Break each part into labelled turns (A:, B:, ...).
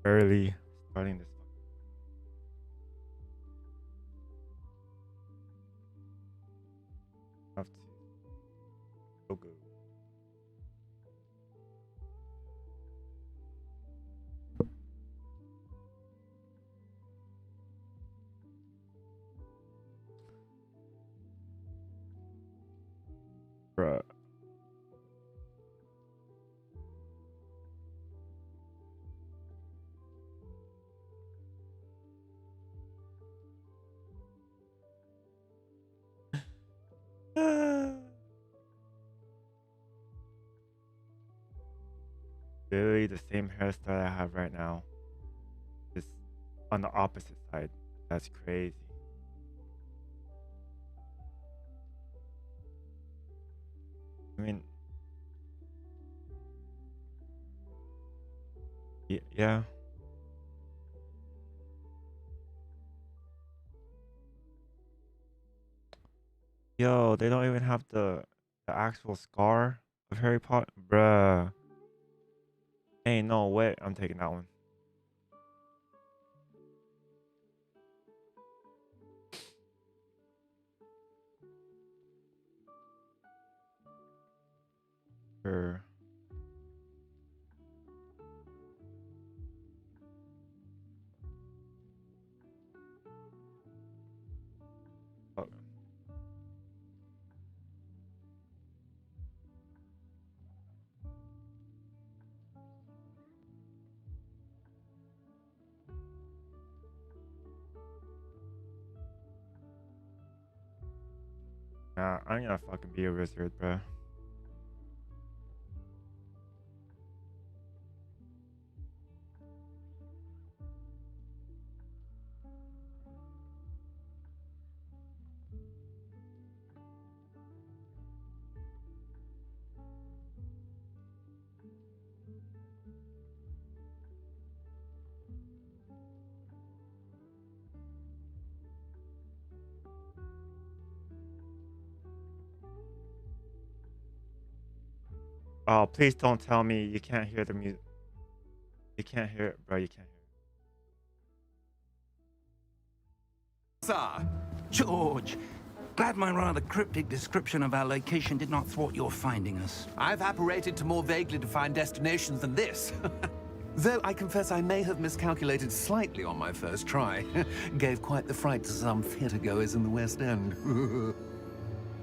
A: Early starting this have to so good. Bruh. Literally the same hairstyle I have right now. Just on the opposite side. That's crazy. I mean, yeah. Yo, they don't even have the actual scar of Harry Potter. Bruh. Ain't no way I'm taking that one. Sure. Oh, nah, I'm gonna fucking be a wizard, bruh. Oh, please don't tell me you can't hear the music. You can't hear it, bro. You can't
B: Sir, George, glad my rather cryptic description of our location did not thwart your finding us.
C: I've apparated to more vaguely defined destinations than this. Though I confess I may have miscalculated slightly on my first try. Gave quite the fright to some theatre-goers in the West End.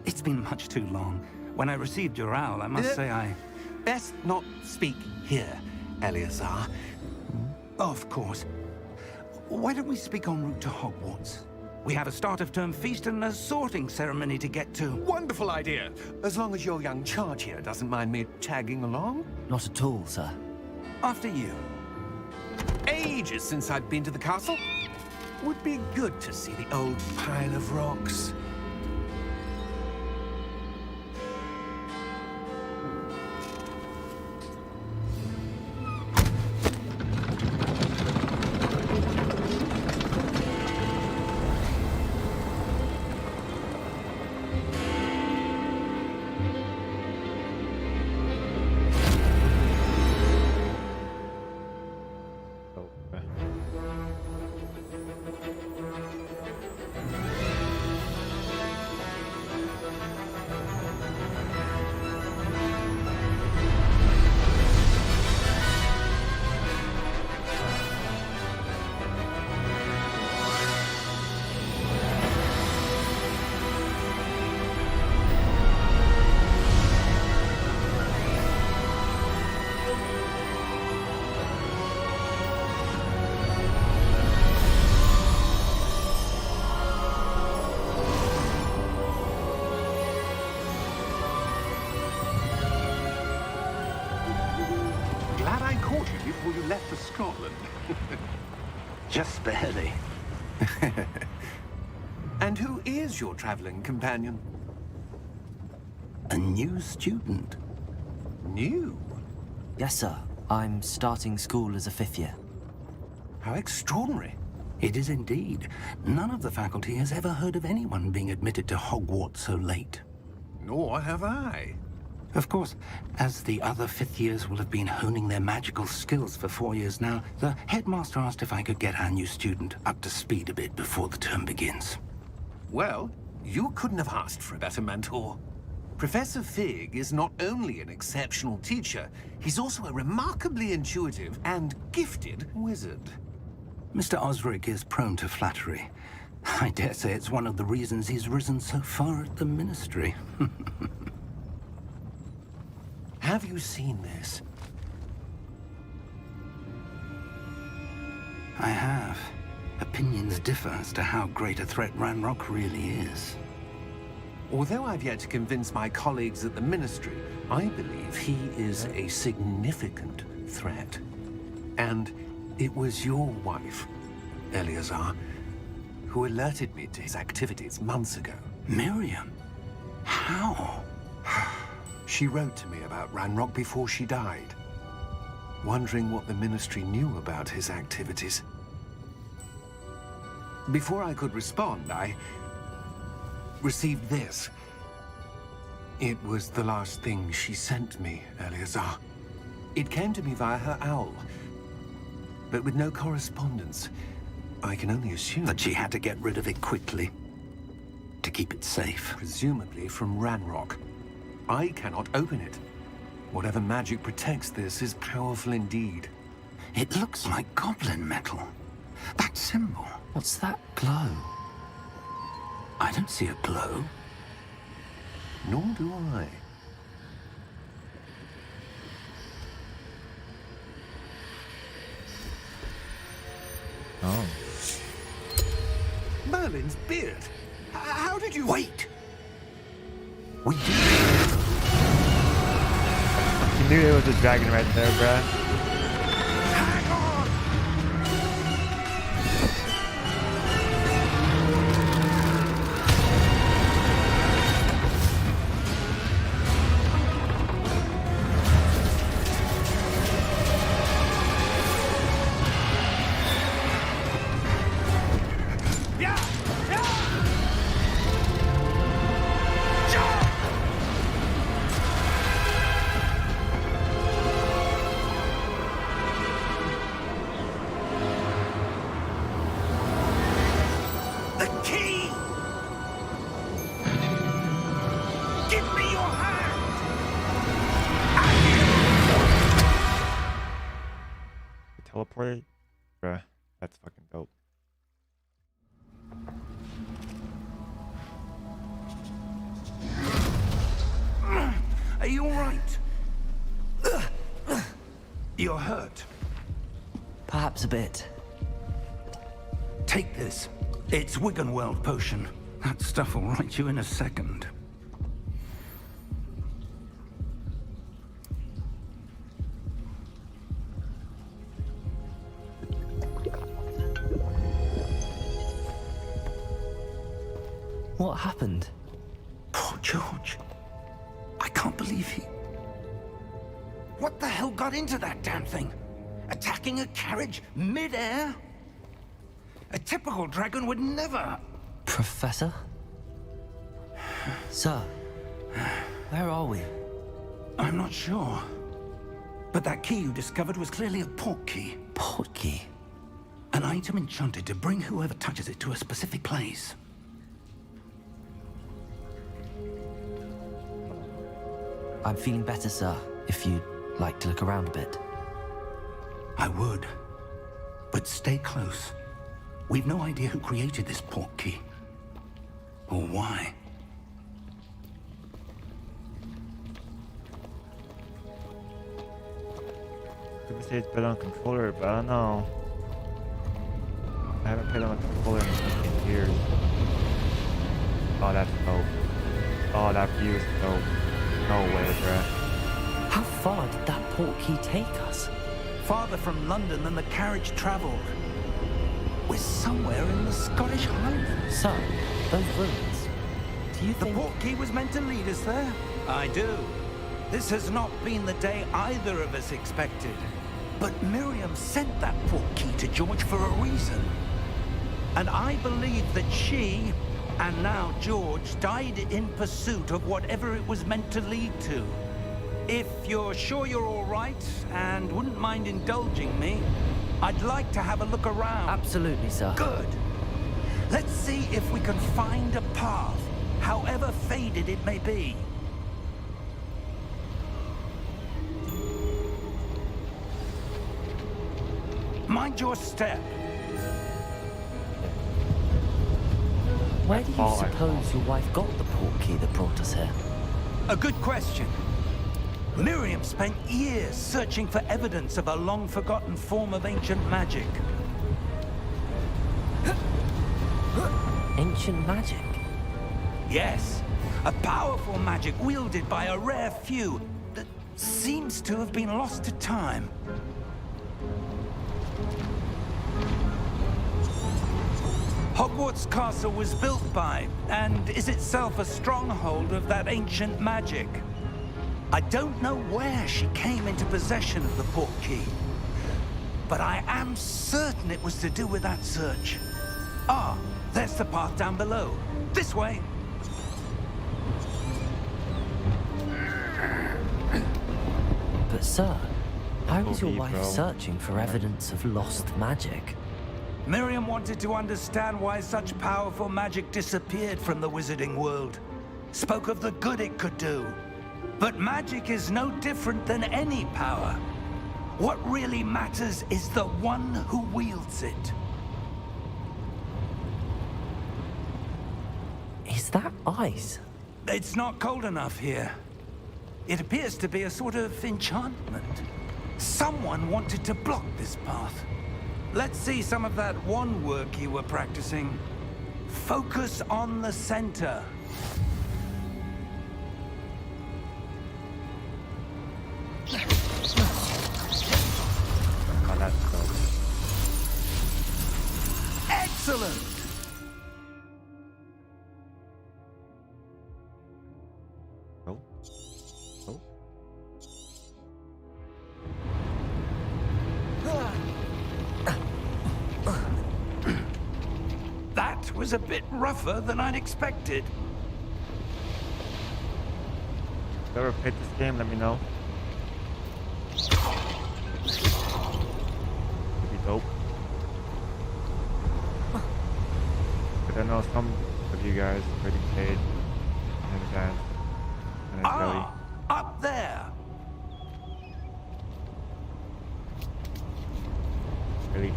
B: It's been much too long. When I received your owl, I must say I...
C: Best not speak here, Eleazar.
B: Of course. Why don't we speak en route to Hogwarts? We have a start-of-term feast and a sorting ceremony to get to.
C: Wonderful idea! As long as your young charge here doesn't mind me tagging along.
D: Not at all, sir.
B: After you.
C: Ages since I've been to the castle. Would be good to see the old pile of rocks. Glad I caught you before you left for Scotland.
B: Just barely.
C: And who is your traveling companion?
B: A new student.
C: New?
D: Yes, sir. I'm starting school as a fifth year.
C: How extraordinary.
B: It is indeed. None of the faculty has ever heard of anyone being admitted to Hogwarts so late.
C: Nor have I.
B: Of course, as the other fifth years will have been honing their magical skills for 4 years now, the headmaster asked if I could get our new student up to speed a bit before the term begins.
C: Well, you couldn't have asked for a better mentor. Professor Fig is not only an exceptional teacher, he's also a remarkably intuitive and gifted wizard.
B: Mr. Osric is prone to flattery. I dare say it's one of the reasons he's risen so far at the Ministry.
C: Have you seen this?
B: I have. Opinions differ as to how great a threat Ranrock really is.
C: Although I've yet to convince my colleagues at the Ministry, I believe he is a significant threat. And it was your wife, Eleazar, who alerted me to his activities months ago.
B: Miriam? How?
C: She wrote to me about Ranrock before she died, wondering what the Ministry knew about his activities. Before I could respond, I received this. It was the last thing she sent me, Eleazar. It came to me via her owl, but with no correspondence. I can only assume
B: That she had to get rid of it quickly, to keep it safe.
C: presumably from Ranrock. I cannot open it. Whatever magic protects this is powerful indeed.
B: It looks like goblin metal. That symbol.
D: What's that glow?
B: I don't see a glow.
C: Nor do I.
A: Oh.
C: Merlin's beard. How did you...
B: Wait! We did.
A: You knew there was a dragon right there, bruh.
B: Hang on! The key! Give me your hand!
A: Teleported? Bruh, that's fucking dope.
B: Are you all right? You're hurt.
D: Perhaps a bit.
B: Take this. It's Wiggenweld potion. That stuff will right you in a second.
D: What happened?
B: Poor George. I can't believe he... What the hell got into that damn thing? Attacking a carriage mid-air? A typical dragon would never...
D: Professor? Sir, where are we?
B: I'm not sure. But that key you discovered was clearly a port key.
D: Port key?
B: An item enchanted to bring whoever touches it to a specific place.
D: I'm feeling better, sir, if you'd like to look around a bit.
B: I would. But stay close. We've no idea who created this port key. Or why.
A: People say it's better on controller, but I don't know. I haven't played on a controller in 15 years. Oh, that's dope. Oh, that view is dope. No way, bruh.
D: How far did that port key take us?
B: Farther from London than the carriage traveled. We're somewhere in the Scottish Highlands.
D: Sir, those ruins. Do you
B: The
D: think...
B: port key was meant to lead us there? I do. This has not been the day either of us expected. But Miriam sent that port key to George for a reason. And I believe that she, and now George, died in pursuit of whatever it was meant to lead to. If you're sure you're all right and wouldn't mind indulging me, I'd like to have a look around.
D: Absolutely, sir.
B: Good. Let's see if we can find a path, however faded it may be. Mind your step.
D: Where do you suppose your wife got the portkey that brought us here?
B: A good question. Miriam spent years searching for evidence of a long-forgotten form of ancient magic.
D: Ancient magic?
B: Yes, a powerful magic wielded by a rare few that seems to have been lost to time. Hogwarts Castle was built by, and is itself a stronghold of that ancient magic. I don't know where she came into possession of the portkey, but I am certain it was to do with that search. Ah, there's the path down below. This way.
D: But sir, why was your
A: OP,
D: wife
A: bro.
D: searching for evidence of lost magic?
B: Miriam wanted to understand why such powerful magic disappeared from the wizarding world. Spoke of the good it could do. But magic is no different than any power. What really matters is the one who wields it.
D: Is that ice?
B: It's not cold enough here. It appears to be a sort of enchantment. Someone wanted to block this path. Let's see some of that wand work you were practicing. Focus on the center.
A: Oh, that's dope.
B: Excellent!
A: Oh. Oh.
B: That was a bit rougher than I'd expected.
A: If you ever played this game, let me know. It'd be dope. But I know some of you guys already played in advance. And it's really
B: Ah, up there.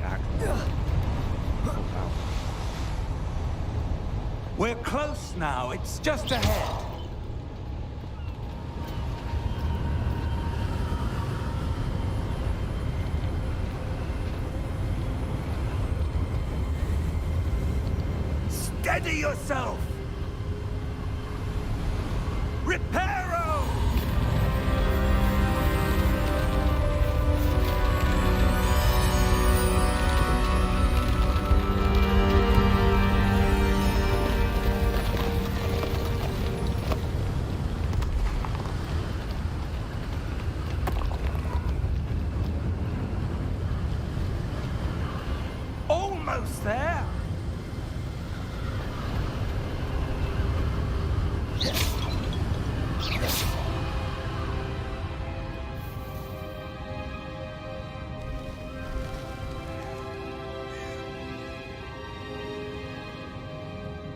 A: active. Oh, wow.
B: We're close now. It's just ahead. Steady yourself! Reparo! Almost there!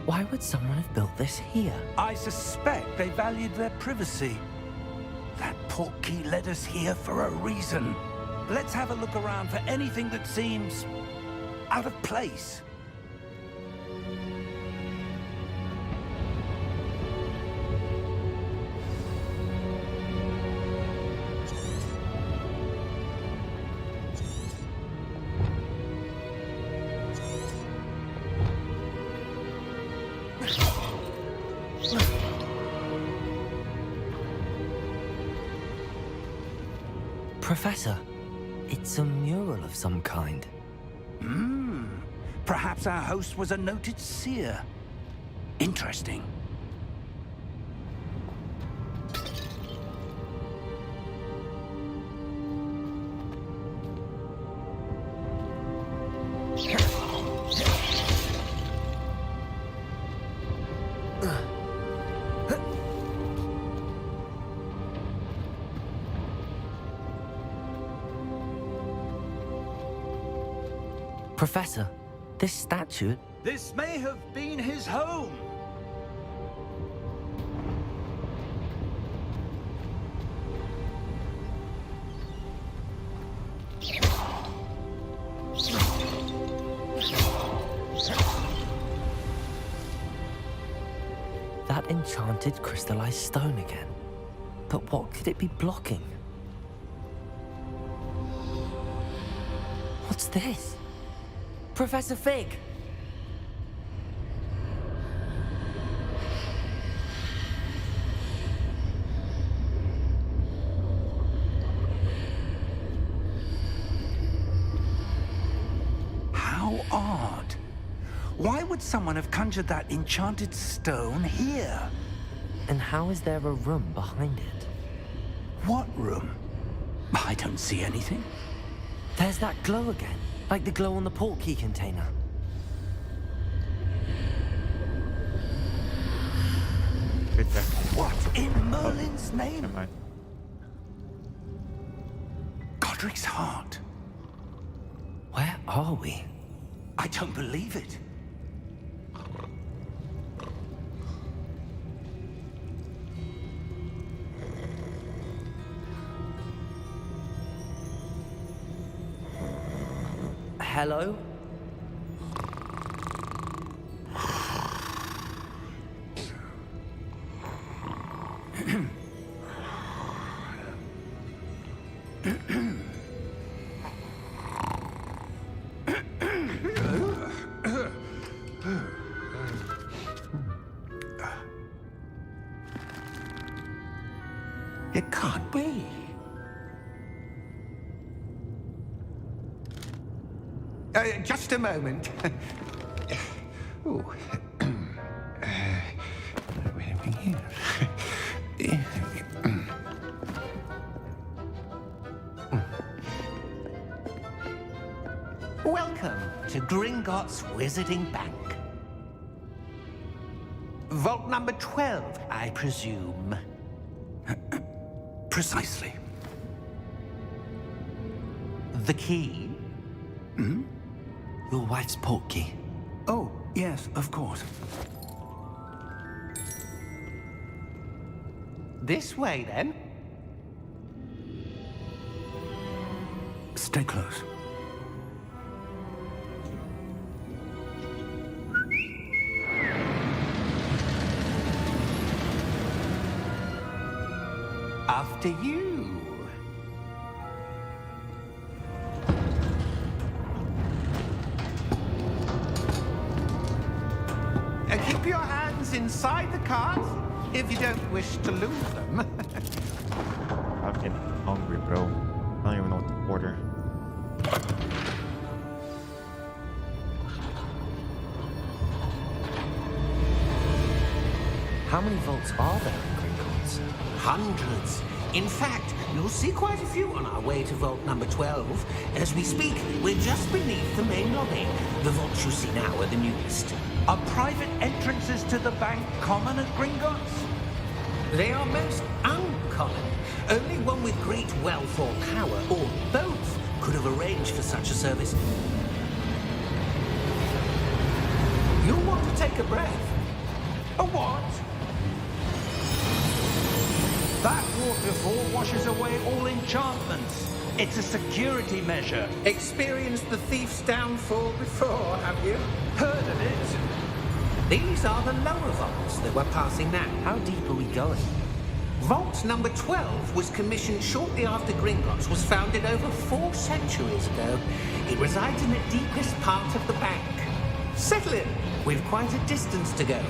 D: Why would someone have built this here?
B: I suspect they valued their privacy. That portkey led us here for a reason. Let's have a look around for anything that seems out of place.
D: Professor, it's a mural of some kind.
B: Perhaps our host was a noted seer. Interesting.
D: Professor, this statue...
B: This may have been his home.
D: That enchanted crystallized stone again. But what could it be blocking? What's this? Professor Fig!
B: How odd. Why would someone have conjured that enchanted stone here?
D: And how is there a room behind it?
B: What room? I don't see anything.
D: There's that glow again, like the glow on the portkey container.
A: Good there.
B: What in Merlin's
A: Never
B: name?
A: mind.
B: Godric's heart.
D: Where are we?
B: I don't believe it.
D: Hello?
B: It can't be. Just a moment. Oh. Wait a minute here. Welcome to Gringotts Wizarding Bank. Vault number 12, I presume. Precisely. The key?
D: Your wife's portkey.
B: Oh, yes, of course. This way, then. Stay close. After you. Keep your hands inside the cart if you don't wish to lose them.
A: I'm getting hungry, bro. I don't even know what to order.
D: How many vaults are there in Gringotts?
E: Hundreds. In fact, you'll see quite a few on our way to vault number 12. As we speak, we're just beneath the main lobby. The vaults you see now are the newest.
B: Are private entrances to the bank common at Gringotts?
E: They are most uncommon. Only one with great wealth or power, or both, could have arranged for such a service.
B: You'll want to take a breath. A what? That waterfall washes away all enchantments. It's a security measure.
E: Experienced the thief's downfall before, have you?
B: Heard of it?
E: These are the lower vaults that we're passing now.
D: How deep are we going?
E: Vault number 12 was commissioned shortly after Gringotts was founded over 4 centuries ago. It resides in the deepest part of the bank. Settle in. We've quite a distance to go.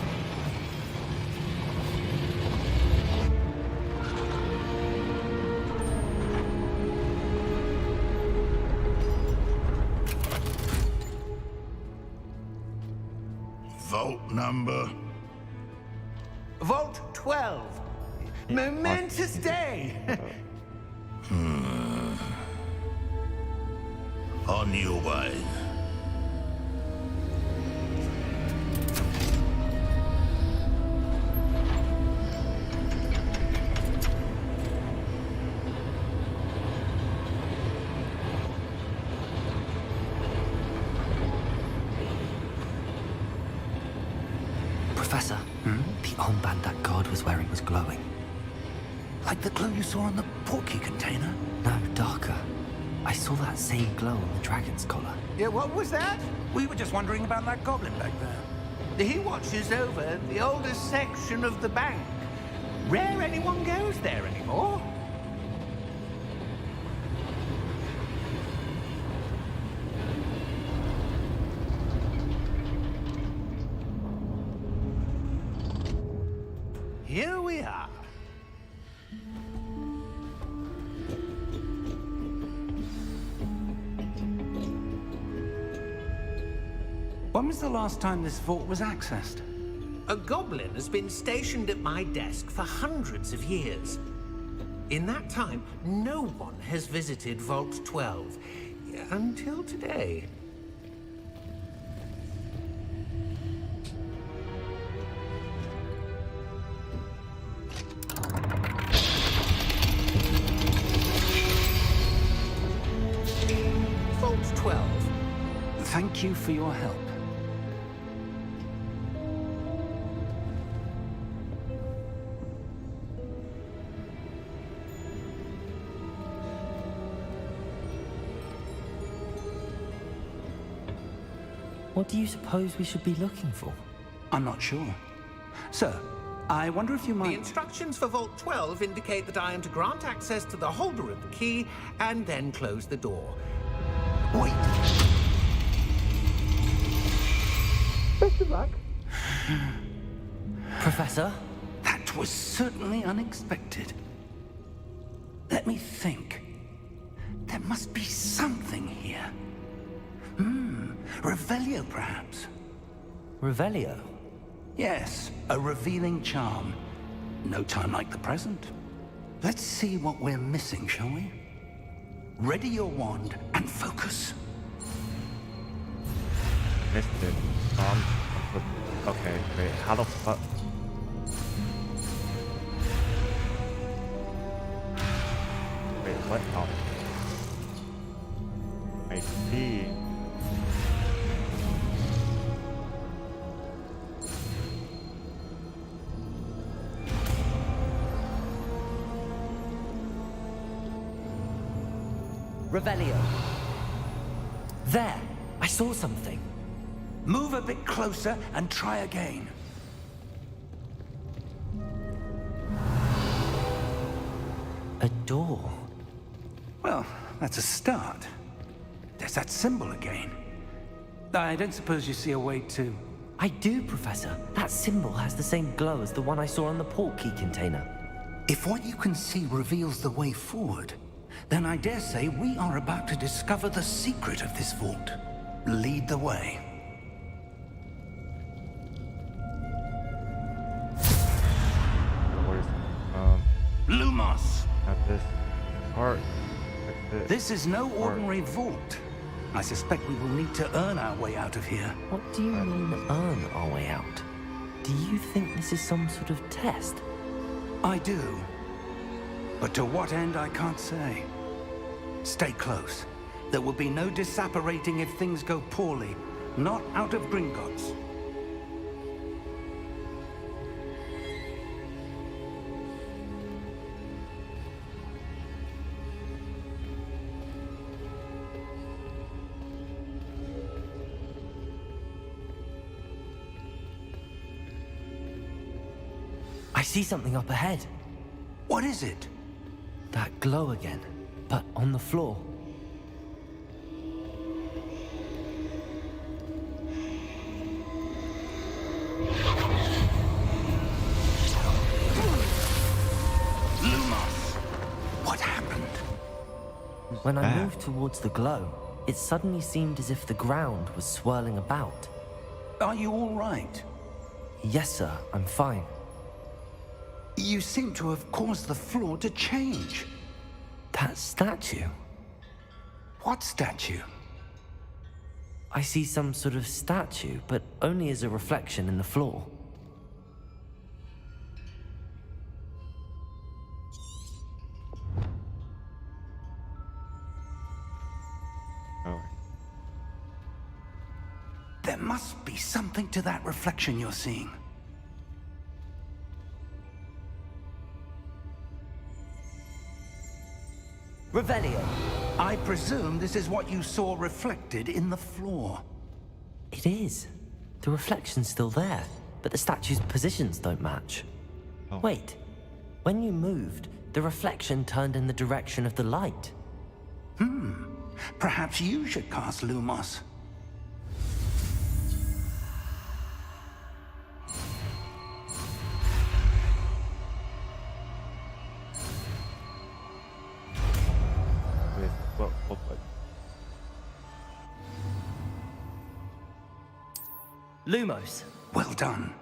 F: Vault number?
B: Vault 12. Momentous day.
F: On your way.
D: Professor, the armband that guard was wearing was glowing.
B: Like the glow you saw on the portkey container?
D: No, darker. I saw that same glow on the dragon's collar.
E: Yeah, what was that?
B: We were just wondering about that goblin back there.
E: He watches over the oldest section of the bank. Rare anyone goes there anymore. Here we are.
B: When was the last time this vault was accessed?
E: A goblin has been stationed at my desk for hundreds of years. In that time, no one has visited Vault 12. Until today. Vault 12.
B: Thank you for your help.
D: What do you suppose we should be looking for?
B: I'm not sure. Sir, I wonder if you
E: The
B: might...
E: instructions for Vault 12 indicate that I am to grant access to the holder of the key and then close the door. Wait. Best of luck.
D: Professor?
B: That was certainly unexpected. Let me think. There must be something here. Revelio, perhaps?
D: Revelio?
B: Yes, a revealing charm. No time like the present. Let's see what we're missing, shall we? Ready your wand and focus.
A: Missed it. Okay, wait, how the fuck? Wait, what? Oh. I see.
D: Revelio. There! I saw something.
B: Move a bit closer and try again.
D: A door.
B: Well, that's a start. There's that symbol again. I don't suppose you see a way to...
D: I do, Professor. That symbol has the same glow as the one I saw on the portkey container.
B: If what you can see reveals the way forward, then I dare say we are about to discover the secret of this vault. Lead the way.
A: What is
B: Lumos!
A: at this part?
B: This is no ordinary vault. I suspect we will need to earn our way out of here.
D: What do you mean, earn our way out? Do you think this is some sort of test?
B: I do. But to what end, I can't say. Stay close. There will be no disapparating if things go poorly. Not out of Gringotts.
D: I see something up ahead.
B: What is it?
D: That glow again, but on the floor.
B: Lumos! What happened?
D: When I moved towards the glow, it suddenly seemed as if the ground was swirling about.
B: Are you all right?
D: Yes, sir, I'm fine.
B: You seem to have caused the floor to change.
D: That statue?
B: What statue?
D: I see some sort of statue, but only as a reflection in the floor.
A: Oh.
B: There must be something to that reflection you're seeing. presume this is what you saw reflected in the floor.
D: It is. The reflection's still there, but the statue's positions don't match.
A: Oh.
D: Wait. When you moved, the reflection turned in the direction of the light.
B: Perhaps you should cast Lumos.
A: With what?
D: Lumos.
B: Well done.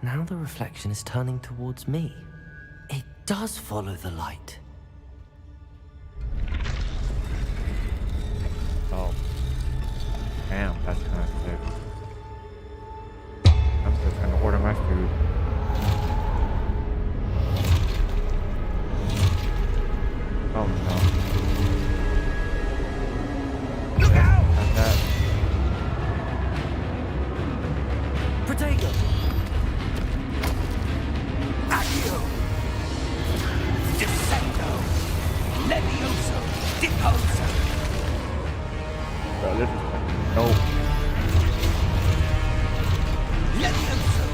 D: Now the reflection is turning towards me. It does follow the light.
A: Oh. Damn, that's kind of sick. I'm still trying to order my food. Oh no.
B: Look out!
A: Not that.
D: Protego!
B: Accio! Descendo! Levioso! Deposo!
A: Bro, this is like, no.
B: Levioso!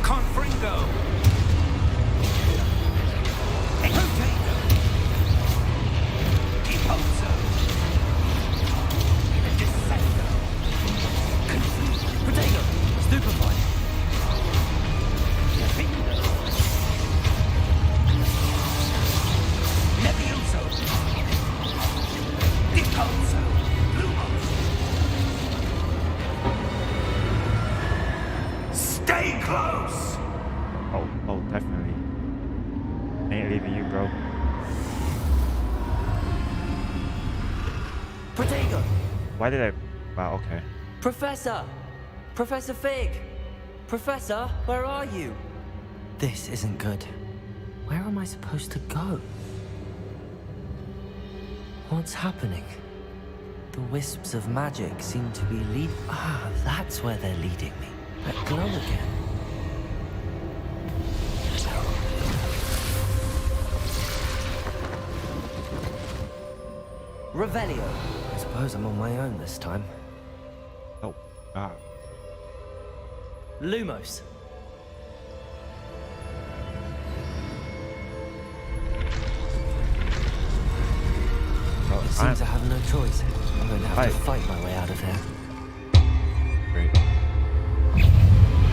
B: Confringo! Potato! Deposo! Descendo!
D: Protego! Stupefy!
B: Findo! Levioso! Deposo! Lumos! Stay close!
A: Oh, definitely. Ain't leaving you, bro.
D: Protego!
A: Why did I? Wow, okay.
D: Professor! Professor Fig! Professor, where are you? This isn't good. Where am I supposed to go? What's happening? The wisps of magic seem to be that's where they're leading me. That glow again. Revelio. I suppose I'm on my own this time.
A: Oh, God.
D: Lumos.
A: Bro,
D: It seems I have no choice. I'm going to have to fight my way out of here.
A: Great.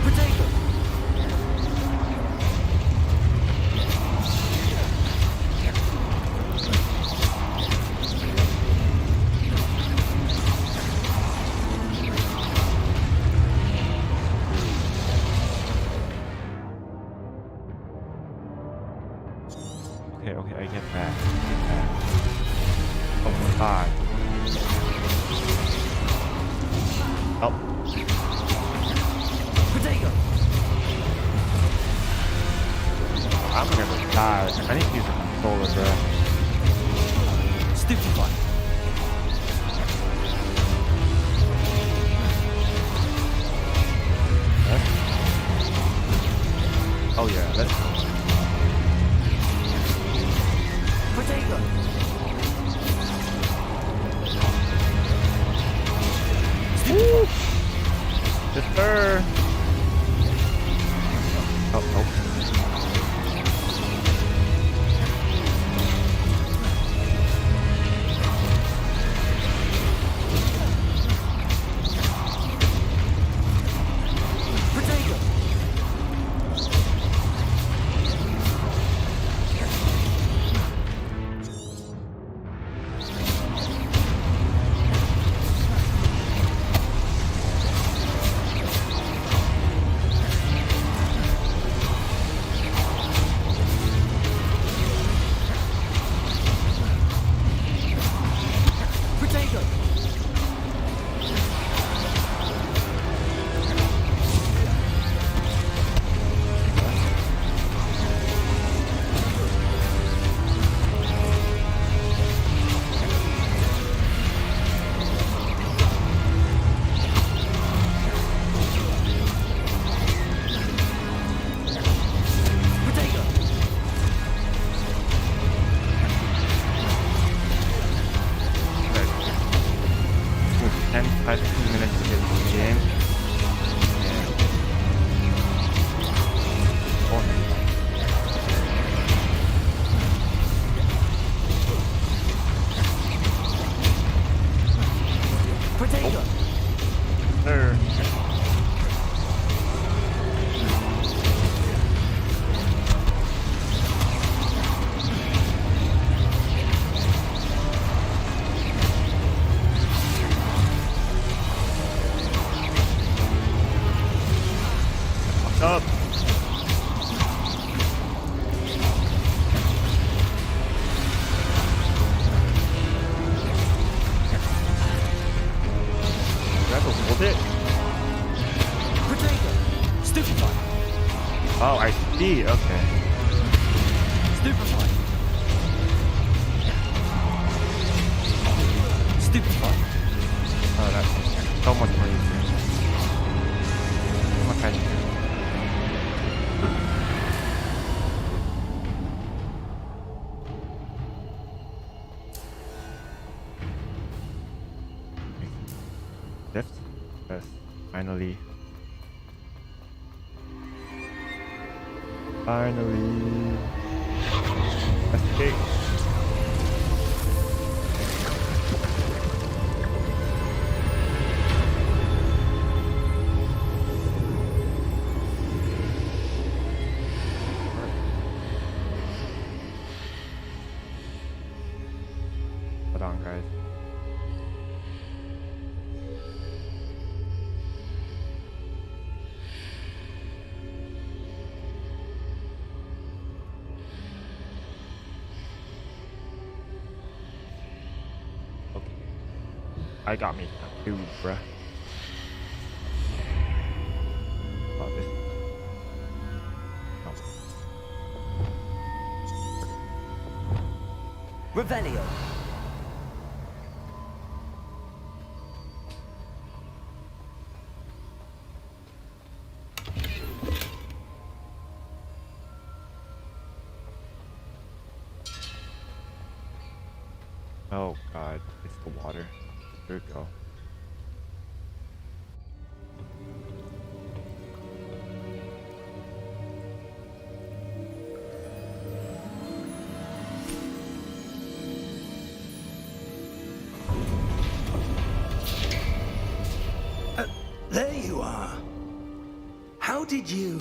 D: Protego!
A: Okay, I get that. Oh my God. Oh,
D: Protego!
A: I'm gonna die. I need to use a controller, bro.
D: Stupefy!
A: Oh yeah, let's go.
D: Protego!
A: Woo! Sister! Oh, oh.
D: Protego!
A: 10, 5, 15 minutes to get into the game. And oh,
D: Protego!
A: sir. What's up? You have to hold it?
D: Protego! Stupefy!
A: Oh, I see. Okay.
D: Stupefy! Stupefy!
A: Oh, that's so much more easier. So much faster. Lift? Yes. Finally. Finally. Escape. Hold on, guys. Okay. I got me tattooed, bruh. About this. Oh.
D: Revelio!
A: Oh god, it's the water. Here we go.
B: There you are. How did you...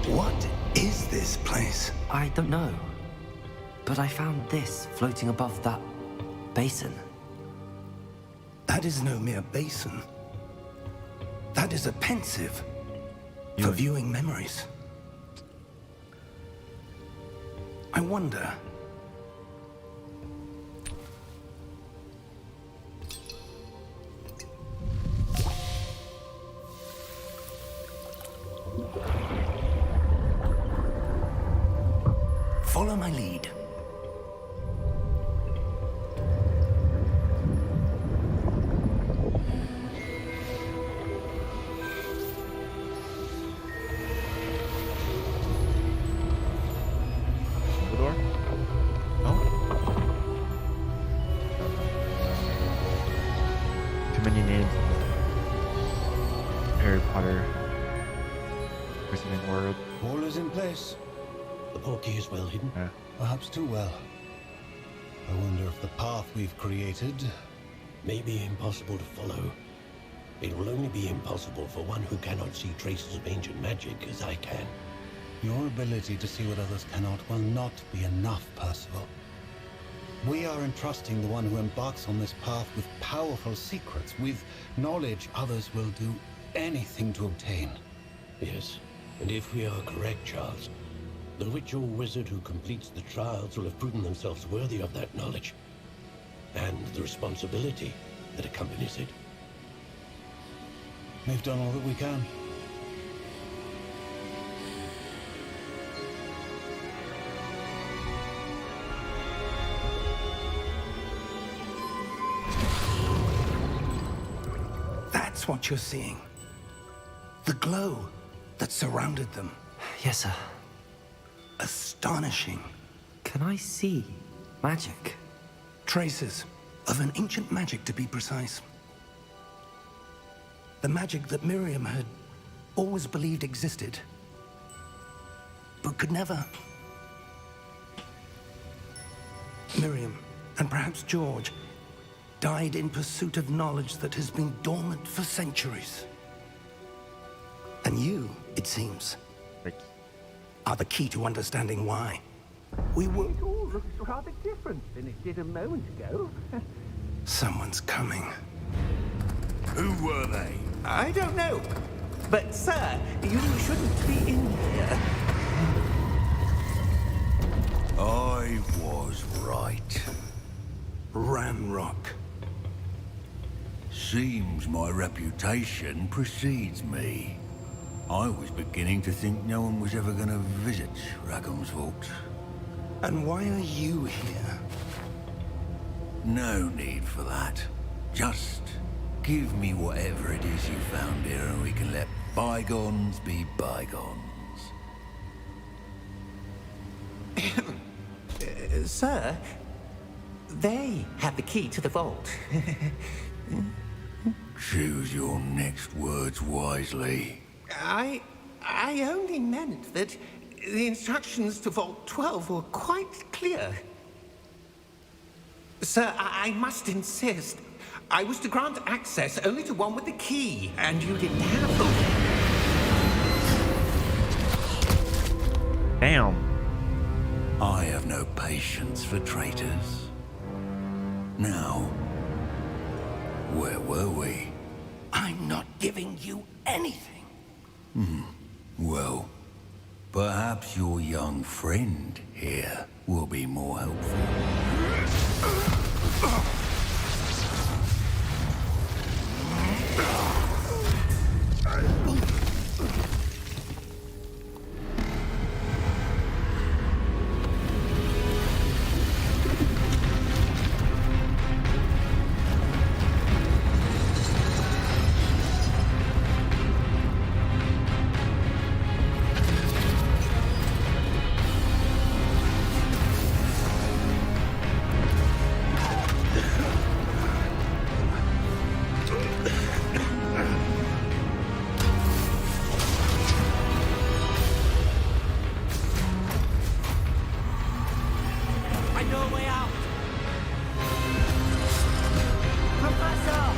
B: What is this place?
D: I don't know. But I found this floating above that basin.
B: That is no mere basin. That is a pensive for viewing memories. I wonder... Follow my lead.
A: Door? No? Too many names. Harry Potter. Wizarding World.
G: All is in place. The portkey is well hidden.
A: Yeah.
G: Perhaps too well. I wonder if the path we've created
H: May be impossible to follow. It will only be impossible for one who cannot see traces of ancient magic as I can.
G: Your ability to see what others cannot will not be enough, Percival. We are entrusting the one who embarks on this path with powerful secrets, with knowledge others will do anything to obtain.
H: Yes, and if we are correct, Charles, the witch or wizard who completes the trials will have proven themselves worthy of that knowledge, and the responsibility that accompanies it.
G: We've done all that we can.
B: That's what you're seeing. The glow that surrounded them.
D: Yes, sir.
B: Astonishing.
D: Can I see magic?
B: Traces Of an ancient magic, to be precise. The magic that Miriam had always believed existed, but could never. Miriam, and perhaps George, died in pursuit of knowledge that has been dormant for centuries. And you, it seems, are the key to understanding why. We will.
E: It all looks rather different than it did a moment ago.
B: Someone's coming.
F: Who were they?
E: I don't know. But, sir, you shouldn't be in here.
F: I was right.
B: Ramrock.
F: Seems my reputation precedes me. I was beginning to think no one was ever going to visit Rackham's vault.
B: And why are you here?
F: No need for that. Just give me whatever it is you found here and we can let bygones be bygones.
E: Sir, they have the key to the vault.
F: Choose your next words wisely.
E: I only meant that the instructions to Vault 12 were quite clear. Sir, I must insist. I was to grant access only to one with the key, and you didn't have them.
A: Damn.
F: I have no patience for traitors. Now, where were we?
B: I'm not giving you anything.
F: Well, perhaps your young friend here will be more helpful.
D: I know a way out! Professor!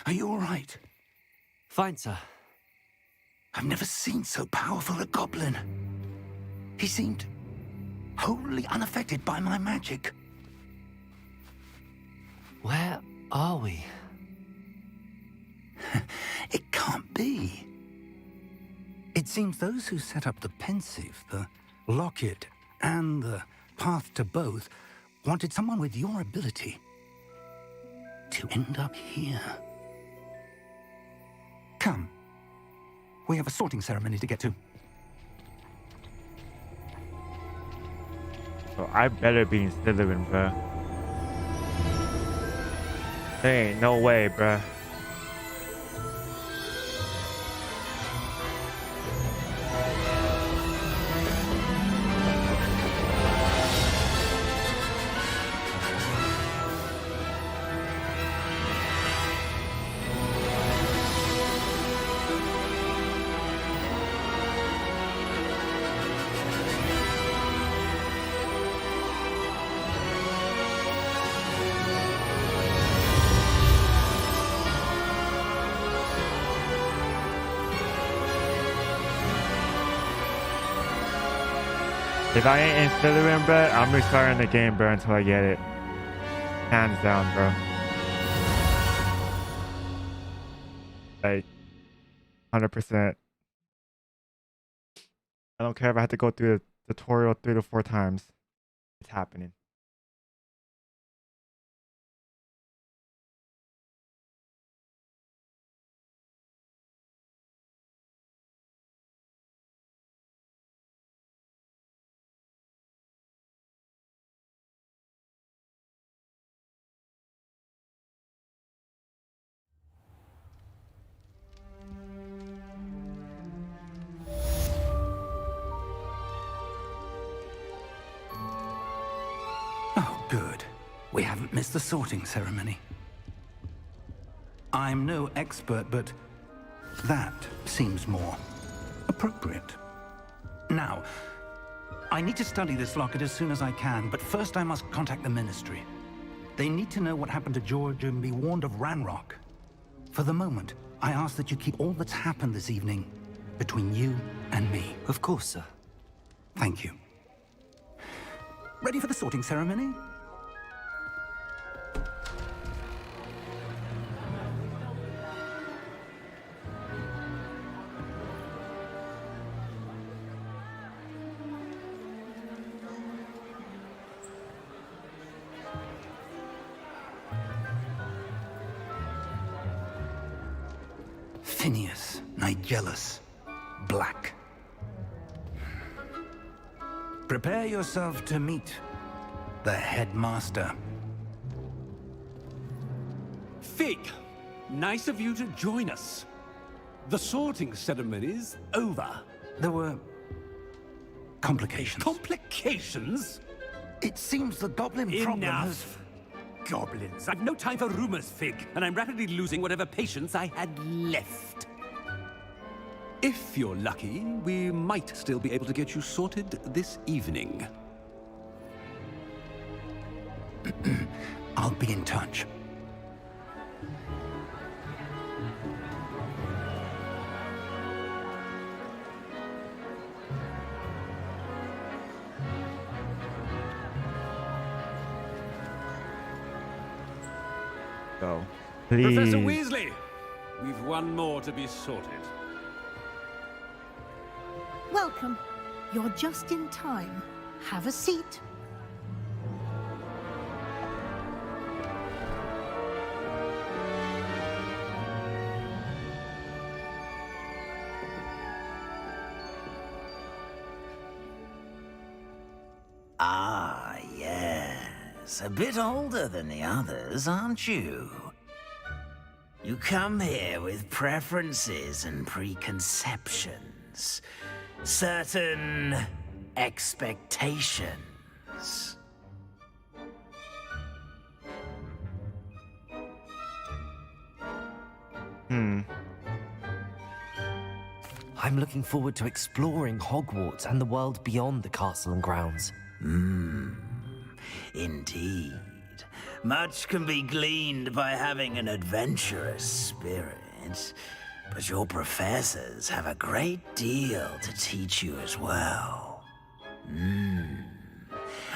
B: Are you all right?
D: Fine, sir.
B: I've never seen so powerful a goblin. He seemed wholly unaffected by my magic.
D: Where are we?
B: It can't be. It seems those who set up the pensive, the locket, and the path to both wanted someone with your ability to end up here. Come. We have a sorting ceremony to get to.
A: So I better be in Slytherin, bruh. There ain't no way, bruh. If I ain't in Slytherin, bro, I'm restarting the game, bro, until I get it. Hands down, bro. Like, 100%. I don't care if I have to go through the tutorial 3 to 4 times. It's happening.
B: Good. We haven't missed the sorting ceremony. I'm no expert, but that seems more appropriate. Now, I need to study this locket as soon as I can, but first I must contact the Ministry. They need to know what happened to George and be warned of Ranrock. For the moment, I ask that you keep all that's happened this evening between you and me.
D: Of course, sir.
B: Thank you. Ready for the sorting ceremony? Phineas, Nigellus, Black. Prepare yourself to meet the headmaster.
I: Fig, nice of you to join us. The sorting ceremony's over.
B: There were complications.
I: Complications?
B: It seems the goblin problem has...
I: Enough. Goblins. I've no time for rumors, Fig, and I'm rapidly losing whatever patience I had left. If you're lucky, we might still be able to get you sorted this evening.
B: I'll be in touch.
A: Go. Please.
I: Professor Weasley, we've one more to be sorted.
J: Welcome. You're just in time. Have a seat.
K: Ah, yes. A bit older than the others, aren't you? You come here with preferences and preconceptions. Certain expectations.
D: I'm looking forward to exploring Hogwarts and the world beyond the castle and grounds.
K: Indeed. Much can be gleaned by having an adventurous spirit, but your professors have a great deal to teach you as well.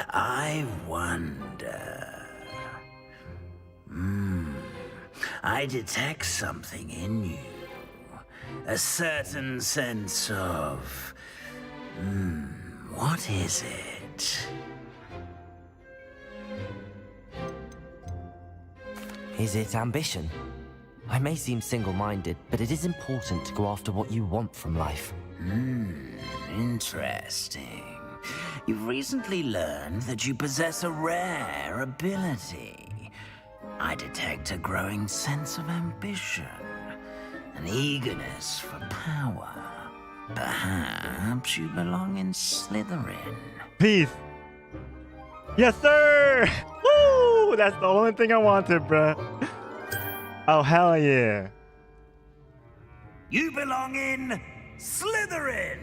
K: I wonder... I detect something in you. A certain sense of... what is it?
D: Is it ambition? I may seem single-minded, but it is important to go after what you want from life.
K: Interesting. You've recently learned that you possess a rare ability. I detect a growing sense of ambition, an eagerness for power. Perhaps you belong in Slytherin.
A: Please. Yes, sir. Woo! That's the only thing I wanted, bruh. Oh, hell yeah.
K: You belong in Slytherin!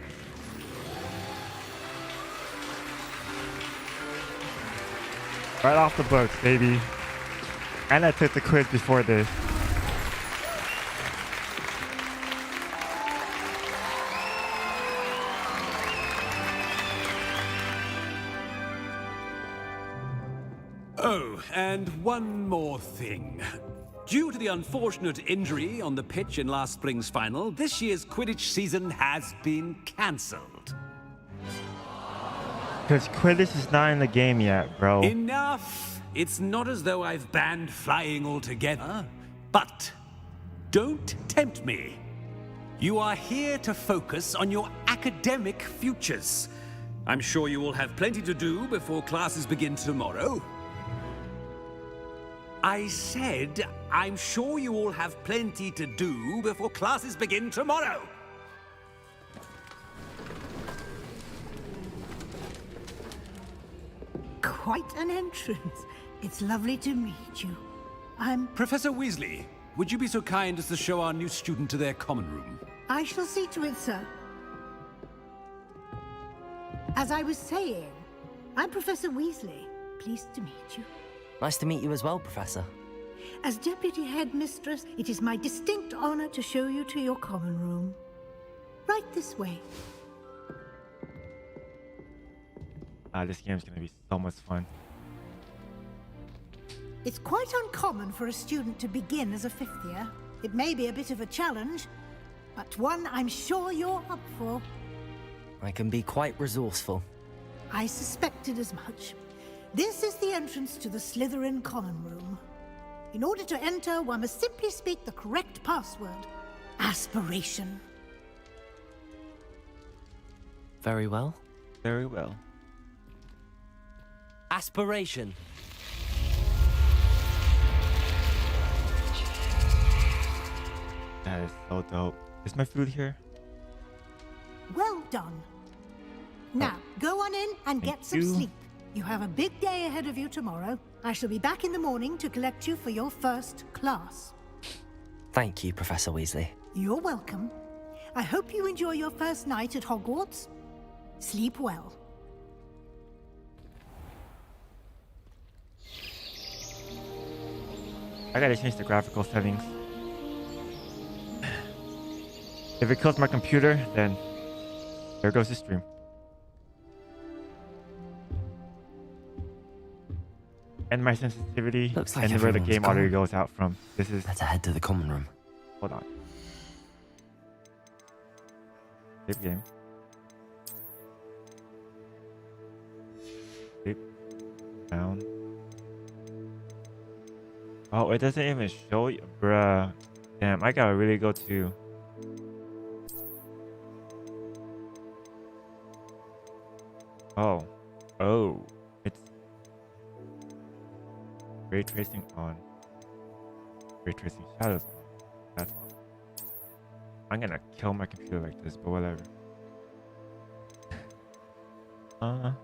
A: Right off the books, baby. And I took the quiz before this.
I: Oh, and one more thing. Due to the unfortunate injury on the pitch in last spring's final, this year's Quidditch season has been cancelled.
A: Because Quidditch is not in the game yet, bro.
I: Enough! It's not as though I've banned flying altogether. But don't tempt me. You are here to focus on your academic futures. I'm sure you will have plenty to do before classes begin tomorrow. I said, I'm sure you all have plenty to do before classes begin tomorrow.
J: quite an entrance. It's lovely to meet you.
I: Professor Weasley, would you be so kind as to show our new student to their common room?
J: I shall see to it, sir. As I was saying, I'm Professor Weasley. Pleased to meet you.
D: Nice to meet you as well, Professor.
J: As Deputy Headmistress, it is my distinct honor to show you to your common room. Right this way.
A: This game's gonna be so much fun.
J: It's quite uncommon for a student to begin as a fifth year. It may be a bit of a challenge, but one I'm sure you're up for.
D: I can be quite resourceful.
J: I suspected as much. This is the entrance to the Slytherin common room. In order to enter, one must simply speak the correct password. Aspiration.
D: Very well.
A: Very well.
D: Aspiration.
A: That is so dope. Is my food here?
J: Well done. Now, go on in and get some sleep. You have a big day ahead of you tomorrow. I shall be back in the morning to collect you for your first class.
D: Thank you, Professor Weasley.
J: You're welcome. I hope you enjoy your first night at Hogwarts. Sleep well.
A: I gotta change the graphical settings. If it kills my computer, then there goes the stream. And my sensitivity,
D: Looks like
A: and where the
D: everyone's
A: game audio
D: gone.
A: goes out from. This is...
D: Let's head to the common room.
A: Hold on. Save game. Save. Down. Oh, it doesn't even show you. Bruh. Damn, I gotta really go to... Oh. Oh. It's... Ray tracing on. Ray tracing shadows on. That's on. I'm gonna kill my computer like this, but whatever. No.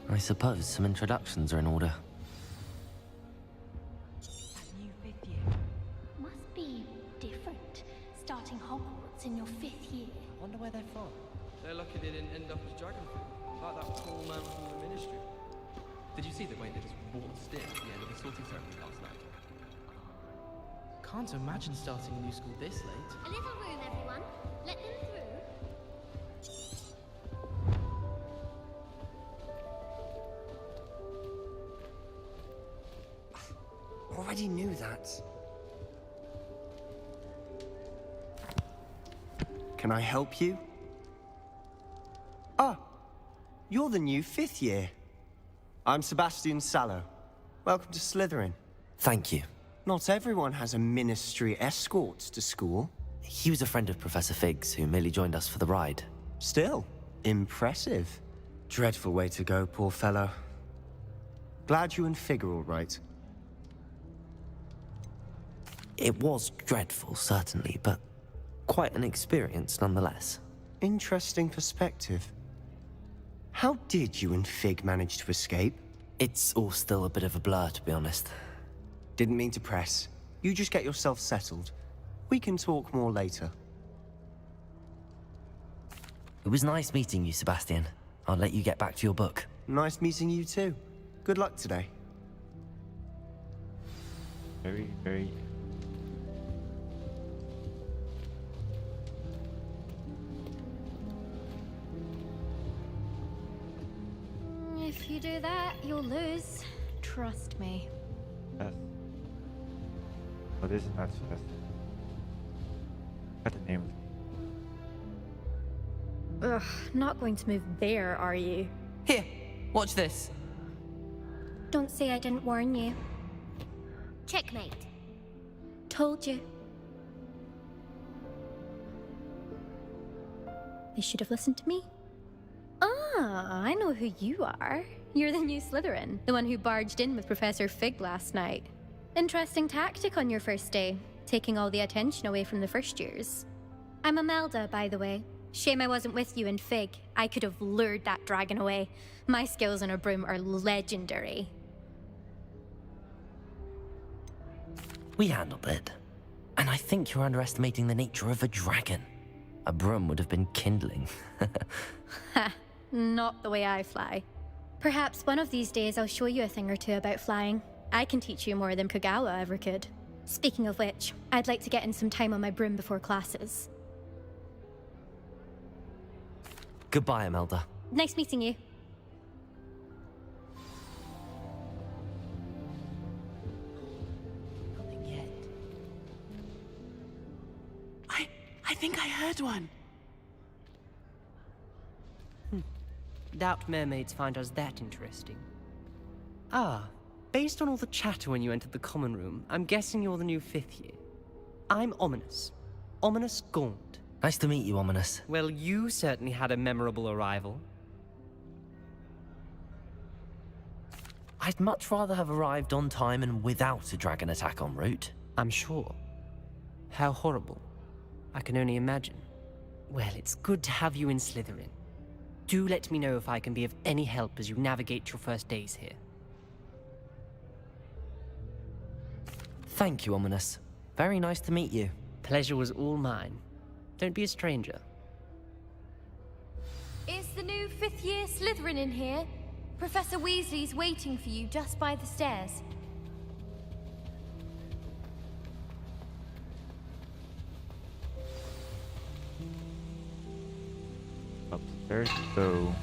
D: I suppose some introductions are in order.
L: New fifth year. Must be different, starting Hogwarts in your fifth year.
M: I wonder where they're from. They're lucky they didn't end up as Dragonfly, like that tall man from the Ministry. Did you see the way they just waltzed in at the end of the sorting ceremony last night? Can't imagine starting a new school this late.
L: A little room, everyone. Let them through.
M: Already knew that.
N: Can I help you? Ah, you're the new fifth year. I'm Sebastian Sallow. Welcome to Slytherin.
D: Thank you.
N: Not everyone has a ministry escort to school.
D: He was a friend of Professor Fig's who merely joined us for the ride.
N: Still, impressive. Dreadful way to go, poor fellow. Glad you and Fig are all right.
D: It was dreadful, certainly, but quite an experience nonetheless.
N: Interesting perspective. How did you and Fig manage to escape?
D: It's all still a bit of a blur, to be honest.
N: Didn't mean to press. You just get yourself settled. We can talk more later.
D: It was nice meeting you, Sebastian. I'll let you get back to your book.
N: Nice meeting you too. Good luck today.
A: Very, very...
L: If you do that, you'll lose. Trust me.
A: Yes. Oh, this is not chess. Got the name of the
L: Ugh, not going to move there, are you?
M: Here, watch this.
L: Don't say I didn't warn you. Checkmate.
O: Told you. They should have listened to me. Ah, I know who you are. You're the new Slytherin, the one who barged in with Professor Fig last night. Interesting tactic on your first day, taking all the attention away from the first years. I'm Imelda, by the way. Shame I wasn't with you in Fig. I could have lured that dragon away. My skills on a broom are legendary.
D: We handled it. And I think you're underestimating the nature of a dragon. A broom would have been kindling.
O: Ha, not the way I fly. Perhaps one of these days I'll show you a thing or two about flying. I can teach you more than Kagawa ever could. Speaking of which, I'd like to get in some time on my broom before classes.
D: Goodbye, Imelda.
O: Nice meeting you.
P: I think I heard one.
N: Doubt mermaids find us that interesting. Ah, based on all the chatter when you entered the common room, I'm guessing you're the new 5th year. I'm Ominous. Ominous Gaunt.
D: Nice to meet you, Ominous.
N: Well, you certainly had a memorable arrival.
D: I'd much rather have arrived on time and without a dragon attack en route.
N: I'm sure. How horrible. I can only imagine. Well, it's good to have you in Slytherin. Do let me know if I can be of any help as you navigate your first days here.
D: Thank you, Ominous. Very nice to meet you.
N: Pleasure was all mine. Don't be a stranger.
L: Is the new 5th year Slytherin in here? Professor Weasley's waiting for you just by the stairs.
A: Upstairs, so...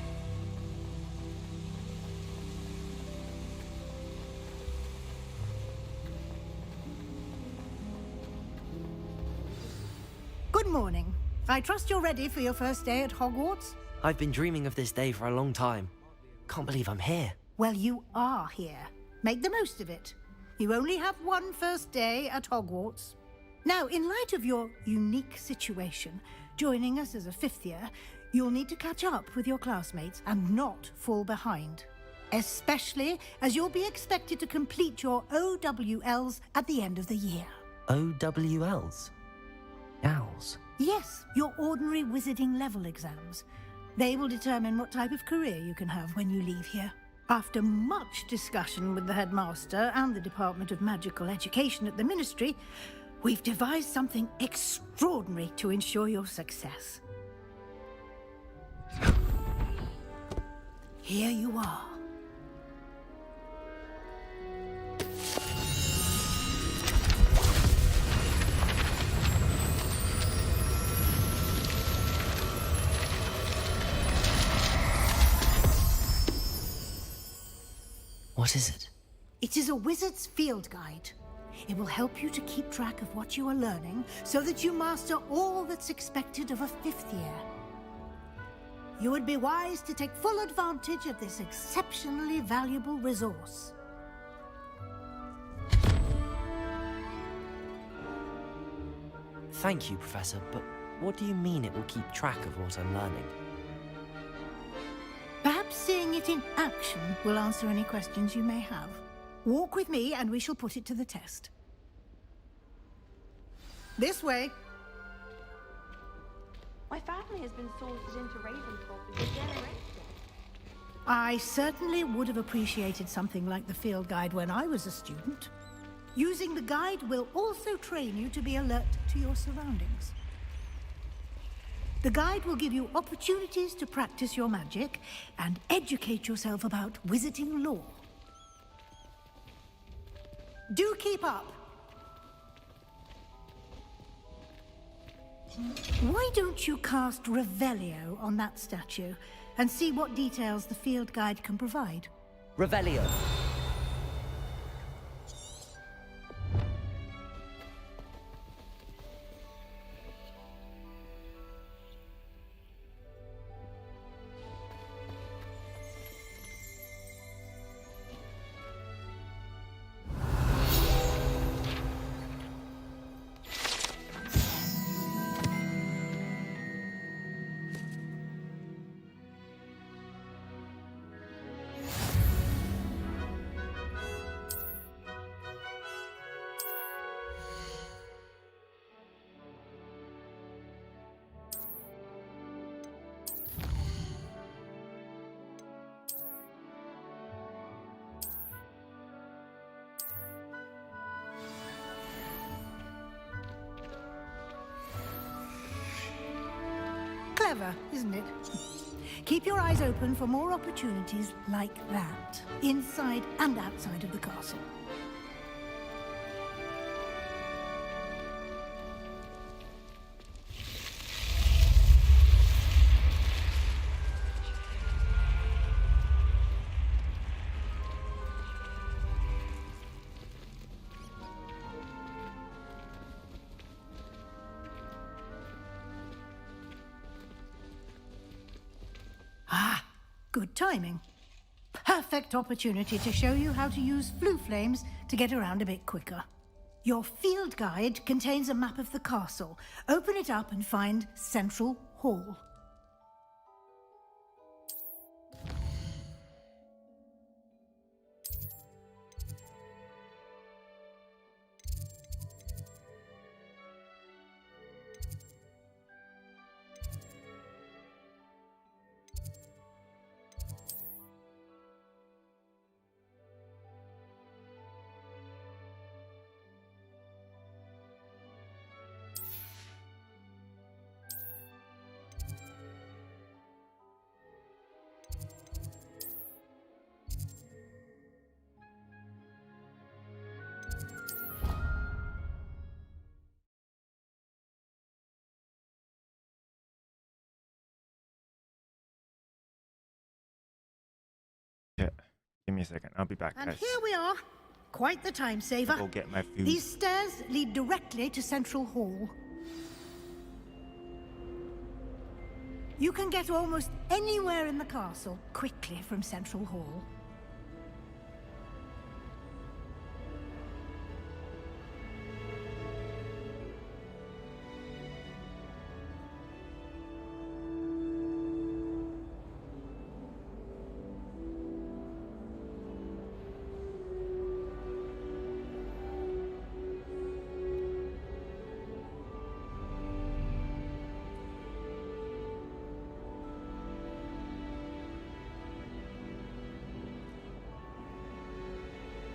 J: Good morning. I trust you're ready for your first day at Hogwarts?
D: I've been dreaming of this day for a long time. Can't believe I'm here.
J: Well, you are here. Make the most of it. You only have one first day at Hogwarts. Now, in light of your unique situation, joining us as a 5th year, you'll need to catch up with your classmates and not fall behind. Especially as you'll be expected to complete your OWLs at the end of the year.
D: OWLs? Owls?
J: Yes, your ordinary wizarding level exams. They will determine what type of career you can have when you leave here. After much discussion with the headmaster and the Department of Magical Education at the Ministry, we've devised something extraordinary to ensure your success. Here you are.
D: What is it?
J: It is a wizard's field guide. It will help you to keep track of what you are learning so that you master all that's expected of a 5th year. You would be wise to take full advantage of this exceptionally valuable resource.
D: Thank you, Professor, but what do you mean it will keep track of what I'm learning?
J: Perhaps seeing it in action will answer any questions you may have. Walk with me and we shall put it to the test. This way.
Q: My family has been sorted into Ravenclaw for generations.
J: I certainly would have appreciated something like the field guide when I was a student. Using the guide will also train you to be alert to your surroundings. The guide will give you opportunities to practice your magic and educate yourself about wizarding lore. Do keep up! Why don't you cast Revelio on that statue and see what details the field guide can provide?
D: Revelio.
J: Clever, isn't it? Keep your eyes open for more opportunities like that, inside and outside of the castle. Ah, good timing. Perfect opportunity to show you how to use flue flames to get around a bit quicker. Your field guide contains a map of the castle. Open it up and find Central Hall.
A: Yeah. Give me a second. I'll be back,
J: And
A: guys.
J: here we are. Quite the time saver.
A: Go get my food.
J: These stairs lead directly to Central Hall. You can get almost anywhere in the castle quickly from Central Hall.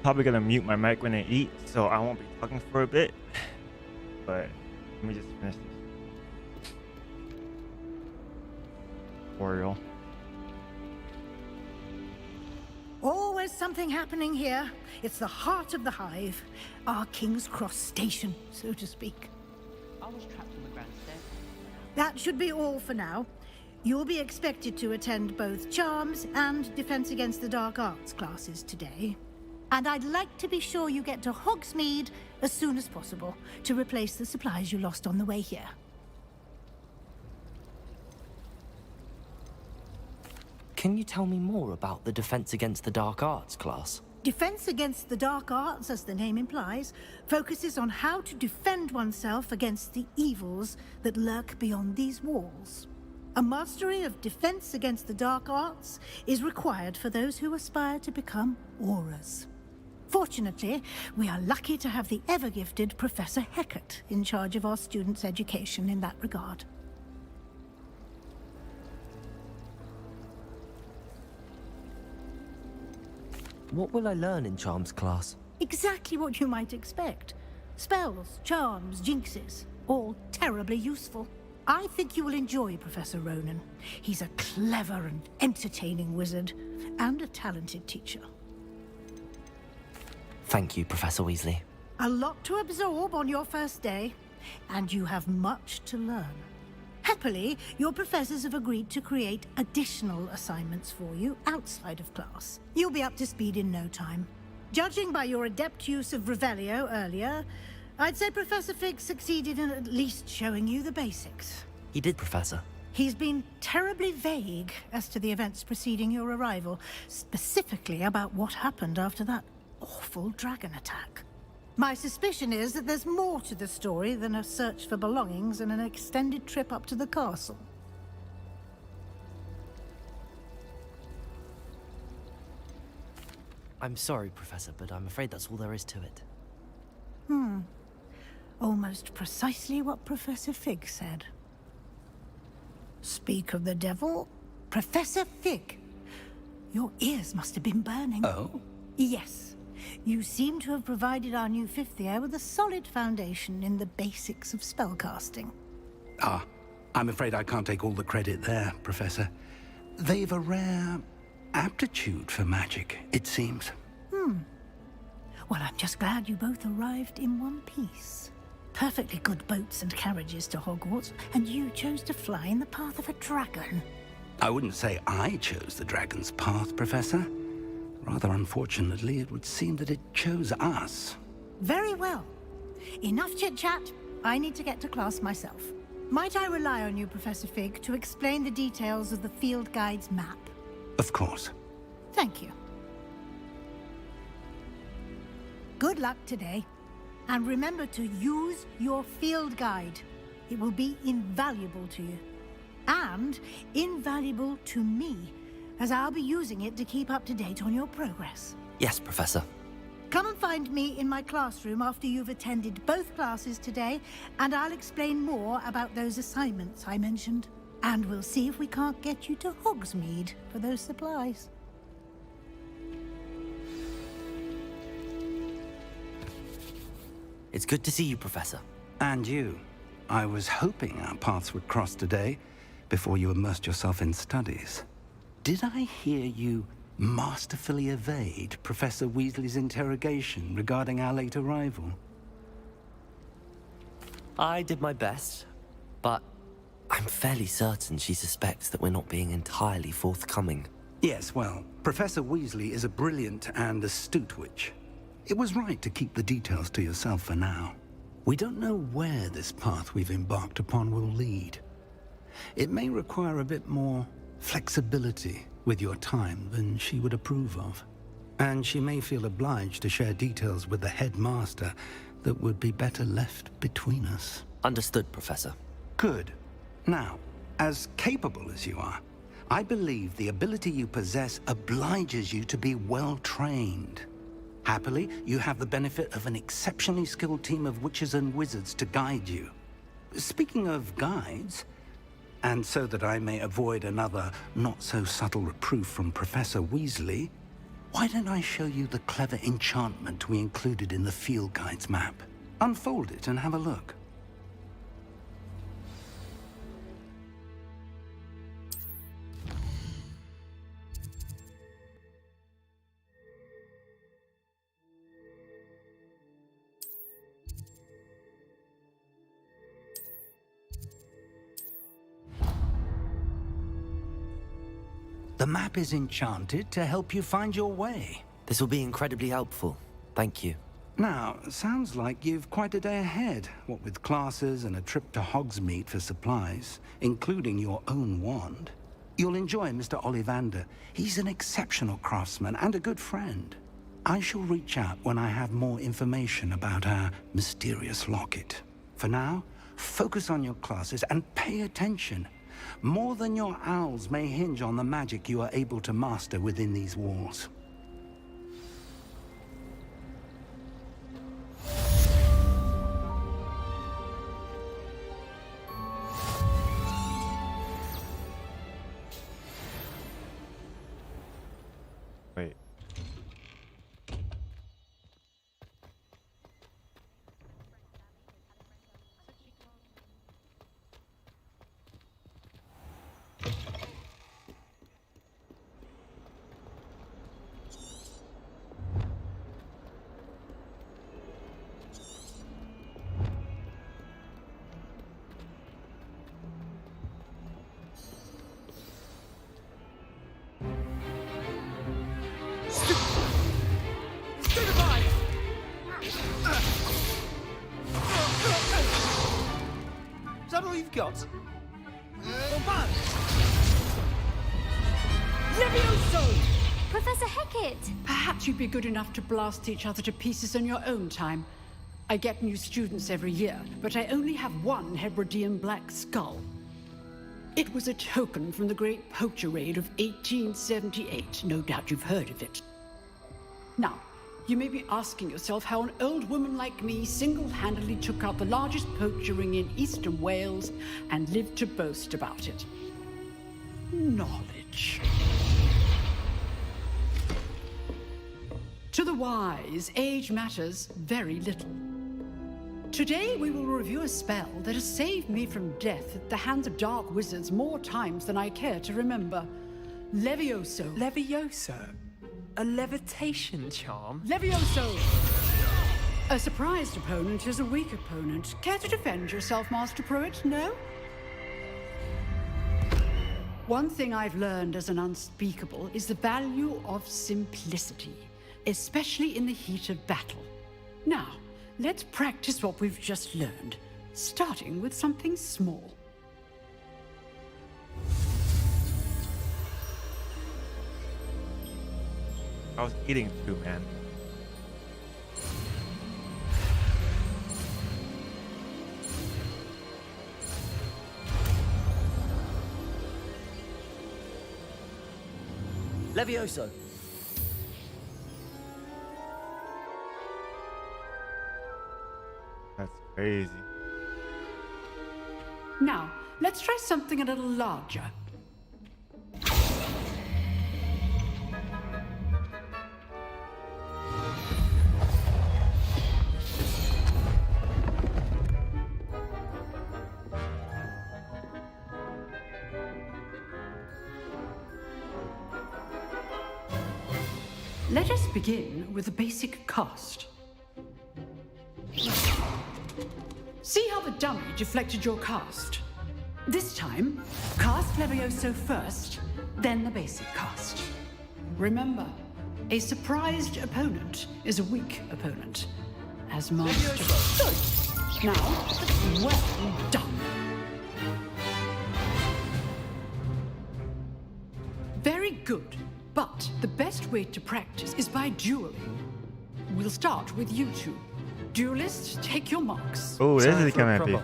A: Probably gonna mute my mic when I eat, so I won't be talking for a bit. But let me just finish this tutorial.
J: Always something happening here. It's the heart of the hive. Our King's Cross station, so to speak.
N: I was trapped on the grand staircase.
J: That should be all for now. You'll be expected to attend both Charms and Defense Against the Dark Arts classes today. And I'd like to be sure you get to Hogsmeade as soon as possible to replace the supplies you lost on the way here.
D: Can you tell me more about the Defense Against the Dark Arts class?
J: Defense Against the Dark Arts, as the name implies, focuses on how to defend oneself against the evils that lurk beyond these walls. A mastery of Defense Against the Dark Arts is required for those who aspire to become Aurors. Fortunately, we are lucky to have the ever-gifted Professor Hecat in charge of our students' education in that regard.
D: What will I learn in Charms class?
J: Exactly what you might expect. Spells, charms, jinxes, all terribly useful. I think you will enjoy Professor Ronan. He's a clever and entertaining wizard, and a talented teacher.
D: Thank you, Professor Weasley.
J: A lot to absorb on your first day, and you have much to learn. Happily, your professors have agreed to create additional assignments for you outside of class. You'll be up to speed in no time. Judging by your adept use of Revelio earlier, I'd say Professor Fig succeeded in at least showing you the basics.
D: He did, Professor.
J: He's been terribly vague as to the events preceding your arrival, specifically about what happened after that awful dragon attack. My suspicion is that there's more to the story than a search for belongings and an extended trip up to the castle.
D: I'm sorry, Professor, but I'm afraid that's all there is to it.
J: Almost precisely what Professor Fig said. Speak of the devil, Professor Fig. Your ears must have been burning.
B: Oh?
J: Yes. You seem to have provided our new fifth year with a solid foundation in the basics of spellcasting.
B: Ah,
C: I'm afraid I can't take all the credit there, Professor. They've a rare aptitude for magic, it seems.
J: Well, I'm just glad you both arrived in one piece. Perfectly good boats and carriages to Hogwarts, and you chose to fly in the path of a dragon.
C: I wouldn't say I chose the dragon's path, Professor. Rather unfortunately, it would seem that it chose us.
J: Very well. Enough chit-chat. I need to get to class myself. Might I rely on you, Professor Fig, to explain the details of the field guide's map?
C: Of course.
J: Thank you. Good luck today. And remember to use your field guide. It will be invaluable to you. And invaluable to me, as I'll be using it to keep up to date on your progress.
D: Yes, Professor.
J: Come and find me in my classroom after you've attended both classes today, and I'll explain more about those assignments I mentioned. And we'll see if we can't get you to Hogsmeade for those supplies.
D: It's good to see you, Professor.
C: And you. I was hoping our paths would cross today, before you immersed yourself in studies. Did I hear you masterfully evade Professor Weasley's interrogation regarding our late arrival?
D: I did my best, but I'm fairly certain she suspects that we're not being entirely forthcoming.
C: Yes, well, Professor Weasley is a brilliant and astute witch. It was right to keep the details to yourself for now. We don't know where this path we've embarked upon will lead. It may require a bit more flexibility with your time than she would approve of. And she may feel obliged to share details with the headmaster that would be better left between us.
D: Understood, Professor.
C: Good. Now, as capable as you are, I believe the ability you possess obliges you to be well trained. Happily, you have the benefit of an exceptionally skilled team of witches and wizards to guide you. Speaking of guides, and so that I may avoid another not-so-subtle reproof from Professor Weasley, why don't I show you the clever enchantment we included in the field guide's map? Unfold it and have a look. The map is enchanted to help you find your way.
D: This will be incredibly helpful. Thank you.
C: Now, sounds like you've quite a day ahead, what with classes and a trip to Hogsmeade for supplies, including your own wand. You'll enjoy Mr. Ollivander. He's an exceptional craftsman and a good friend. I shall reach out when I have more information about our mysterious locket. For now, focus on your classes and pay attention. More than your owls may hinge on the magic you are able to master within these walls.
A: Wait.
B: Is that all you've got?
P: Levioso!
O: Professor Hecat!
P: Perhaps you'd be good enough to blast each other to pieces in your own time. I get new students every year, but I only have one Hebridean black skull. It was a token from the Great Poacher Raid of 1878. No doubt you've heard of it. Now, you may be asking yourself how an old woman like me single-handedly took out the largest poacher ring in eastern Wales and lived to boast about it. Knowledge. To the wise, age matters very little. Today we will review a spell that has saved me from death at the hands of dark wizards more times than I care to remember. Levioso.
R: Levioso? A levitation charm?
P: Levioso! A surprised opponent is a weak opponent. Care to defend yourself, Master Pruitt? No? One thing I've learned as an unspeakable is the value of simplicity, especially in the heat of battle. Now, let's practice what we've just learned, starting with something small.
A: I was eating too, man.
D: Levioso.
A: That's crazy.
P: Now, let's try something a little larger. Let us begin with a basic cast. See how the dummy deflected your cast? This time, cast Levioso first, then the basic cast. Remember, a surprised opponent is a weak opponent. As master. Good. Now, well done. Very good. But the best way to practice is by dueling. We'll start with you two. Duelists, take your marks.
A: Oh, this is gonna be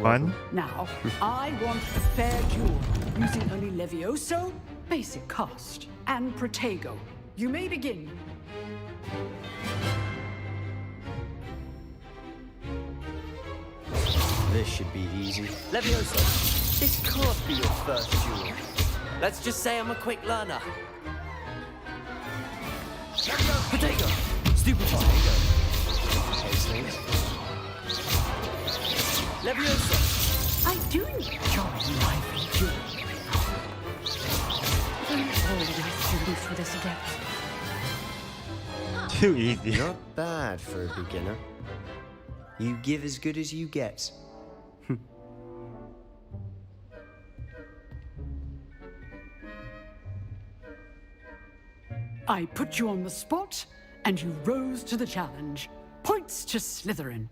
A: fun.
P: Now, I want a fair duel, using only Levioso, basic cast, and Protego. You may begin.
D: This should be easy. Levioso, this can't be your first duel. Let's just say I'm a quick learner. Potato! Stupid potato! Levioso!
P: I do enjoy lively duels. Don't always do this with us again.
A: Too easy.
S: Not bad for a beginner. You give as good as you get.
P: I put you on the spot, and you rose to the challenge. Points to Slytherin.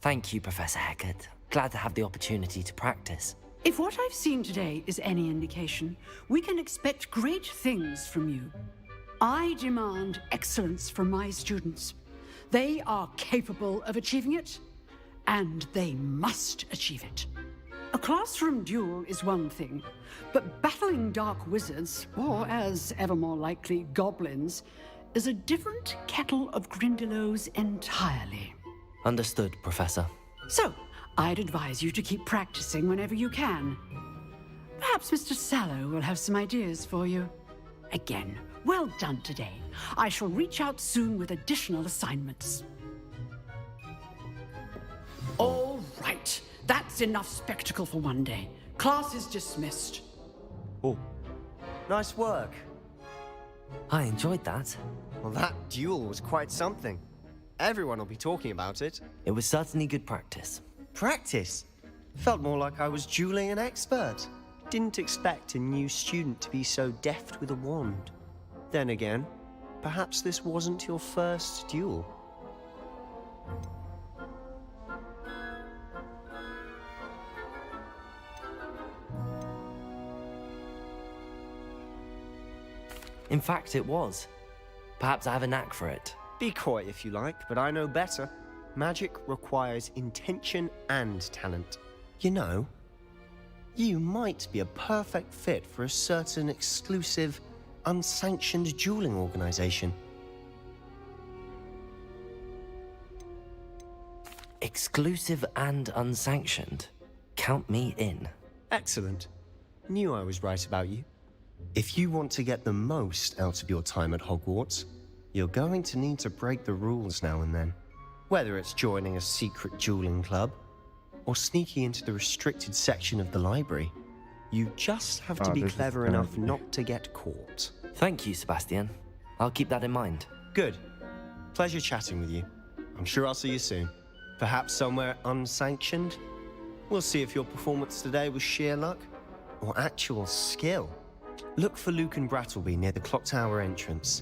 D: Thank you, Professor Hecat. Glad to have the opportunity to practice.
P: If what I've seen today is any indication, we can expect great things from you. I demand excellence from my students. They are capable of achieving it, and they must achieve it. A classroom duel is one thing, but battling dark wizards, or as ever more likely, goblins, is a different kettle of Grindylows entirely.
D: Understood, Professor.
P: So, I'd advise you to keep practicing whenever you can. Perhaps Mr. Sallow will have some ideas for you. Again, well done today. I shall reach out soon with additional assignments. All right. That's enough spectacle for one day. Class is dismissed.
S: Oh. Nice work.
D: I enjoyed that.
S: Well, that duel was quite something. Everyone will be talking about it.
D: It was certainly good practice.
S: Practice? Felt more like I was dueling an expert. Didn't expect a new student to be so deft with a wand. Then again, perhaps this wasn't your first duel.
D: In fact, it was. Perhaps I have a knack for it.
S: Be coy if you like, but I know better. Magic requires intention and talent. You know, you might be a perfect fit for a certain exclusive, unsanctioned dueling organization.
D: Exclusive and unsanctioned. Count me in.
S: Excellent. Knew I was right about you. If you want to get the most out of your time at Hogwarts, you're going to need to break the rules now and then. Whether it's joining a secret dueling club or sneaking into the restricted section of the library, you just have to be clever enough not to get caught.
D: Thank you, Sebastian. I'll keep that in mind.
S: Good. Pleasure chatting with you. I'm sure I'll see you soon. Perhaps somewhere unsanctioned? We'll see if your performance today was sheer luck or actual skill. Look for Luke and Brattleby near the clock tower entrance,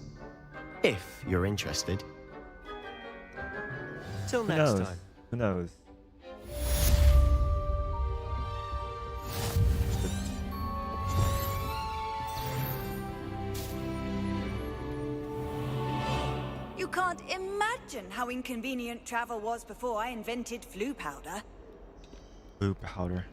S: if you're interested. Till next time.
A: Who knows?
T: You can't imagine how inconvenient travel was before I invented flu powder.
A: Blue powder.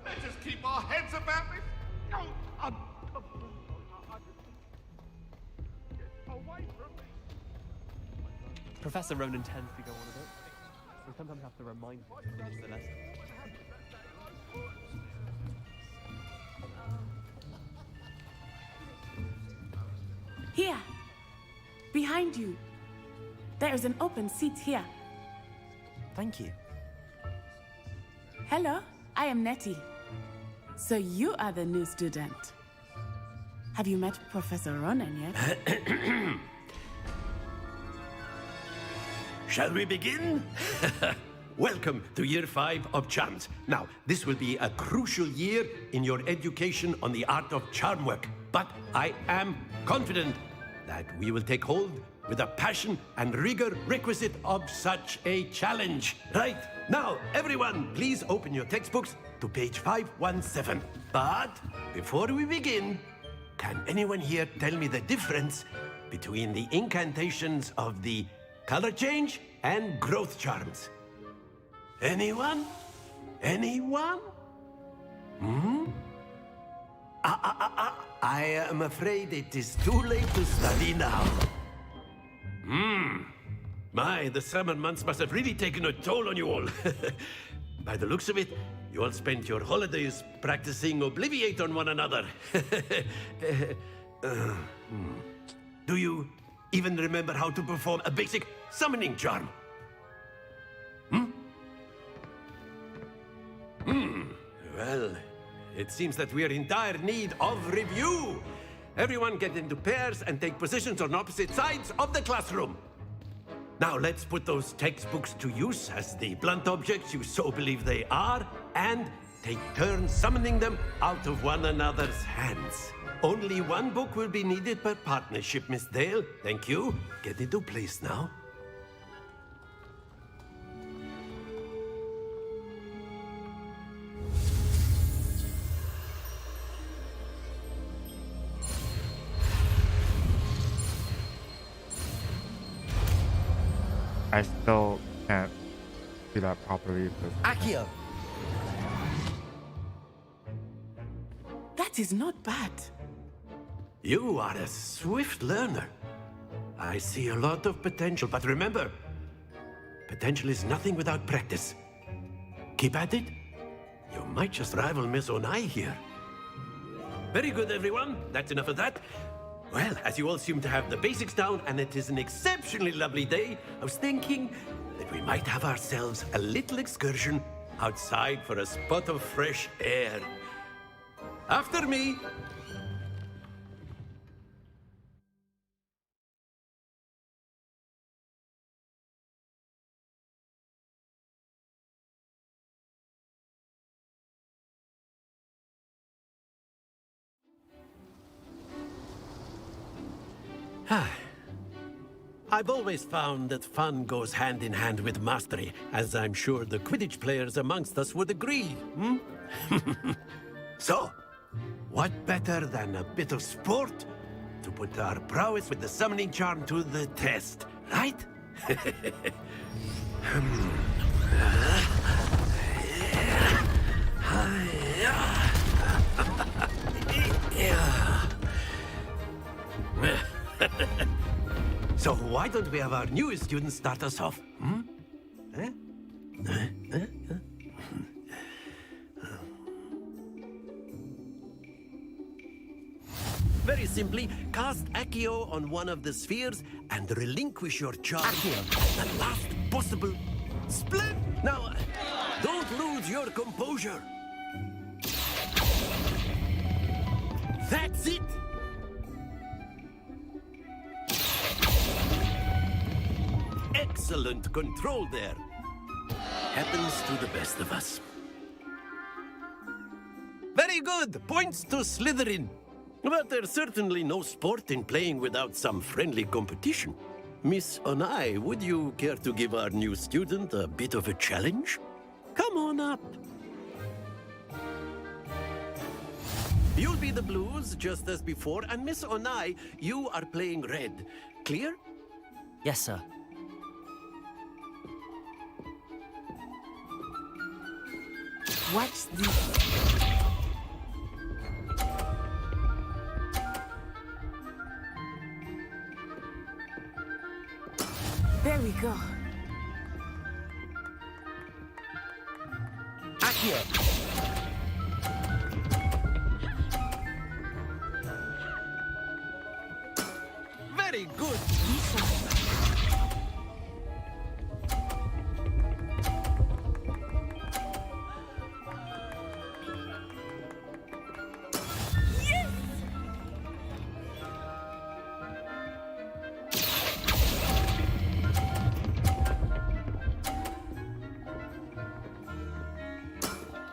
U: Let's just keep our heads about this.
M: Professor Ronan tends to go on a bit, so sometimes I have to remind him to finish the lesson.
V: Here! Behind you! There is an open seat here.
D: Thank you.
V: Hello, I am Nettie. So you are the new student. Have you met Professor Ronan yet?
W: Shall we begin? Welcome to Year 5 of Charms. Now, this will be a crucial year in your education on the art of charm work. But I am confident that we will take hold with the passion and rigor requisite of such a challenge. Right, now, everyone, please open your textbooks to page 517. But before we begin, can anyone here tell me the difference between the incantations of the color change and growth charms? Anyone? Anyone? I am afraid it is too late to study now. My, the summer months must have really taken a toll on you all. By the looks of it, you all spent your holidays practicing Obliviate on one another. Do you even remember how to perform a basic summoning charm? Well, it seems that we are in dire need of review. Everyone get into pairs and take positions on opposite sides of the classroom. Now let's put those textbooks to use as the blunt objects you so believe they are, and take turns summoning them out of one another's hands. Only one book will be needed per partnership, Miss Dale. Thank you. Get into place now.
A: I still can't do that properly because
V: Accio! That is not bad.
W: You are a swift learner. I see a lot of potential, but remember, potential is nothing without practice. Keep at it. You might just rival Miss Onai here. Very good, everyone. That's enough of that. Well, as you all seem to have the basics down, and it is an exceptionally lovely day, I was thinking that we might have ourselves a little excursion outside for a spot of fresh air. After me. I've always found that fun goes hand in hand with mastery, as I'm sure the Quidditch players amongst us would agree, So, what better than a bit of sport to put our prowess with the summoning charm to the test, right? why don't we have our newest student start us off? Hmm? Eh? Very simply, cast Accio on one of the spheres and relinquish your charge at the last possible split. Now, don't lose your composure. That's it. Excellent control there. Happens to the best of us. Very good. Points to Slytherin. But there's certainly no sport in playing without some friendly competition. Miss Onai, would you care to give our new student a bit of a challenge? Come on up. You'll be the blues, just as before, and Miss Onai, you are playing red. Clear?
D: Yes, sir.
V: Watch this. There we go.
D: Accio!
W: Very good.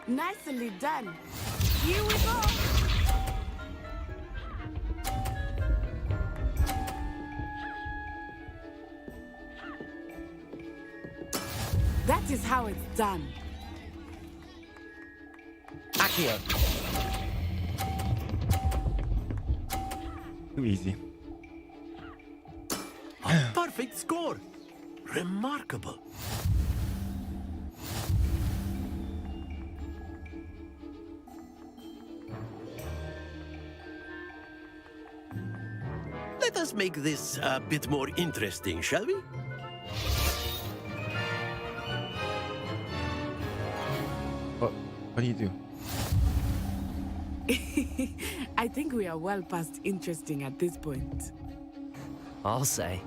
V: Nicely done. Here we go. That is how it's done.
D: Accio!
A: Too easy.
W: A perfect score. Remarkable. Let us make this a bit more interesting, shall we?
A: What do you do?
V: I think we are well past interesting at this point.
D: I'll say.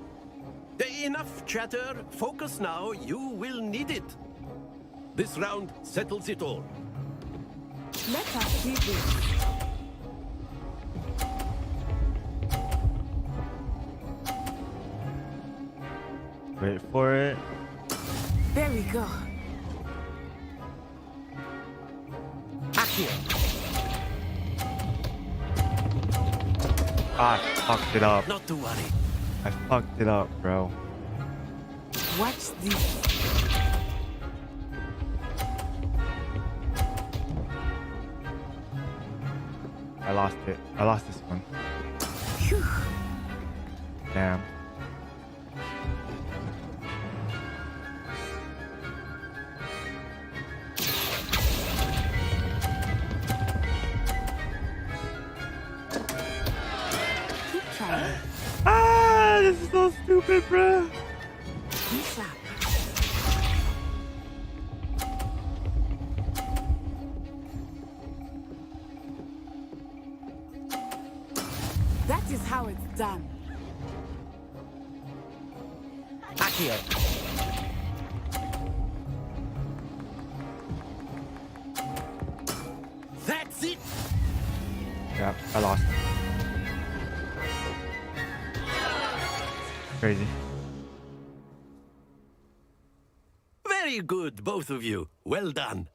W: Enough chatter. Focus now. You will need it. This round settles it all.
V: Let us see this.
A: Wait for it.
V: There we go.
D: Accio!
A: I fucked it up.
W: Not to worry.
A: I fucked it up, bro.
V: Watch this.
A: I lost it. I lost this one.
V: Phew.
A: Damn.
V: Keep trying.
A: Ah, this is so stupid, bro.
V: Be sharp. That is how it's done.
D: Accio!
W: That's it.
A: Yeah, I lost. Crazy.
W: Very good, both of you. Well done.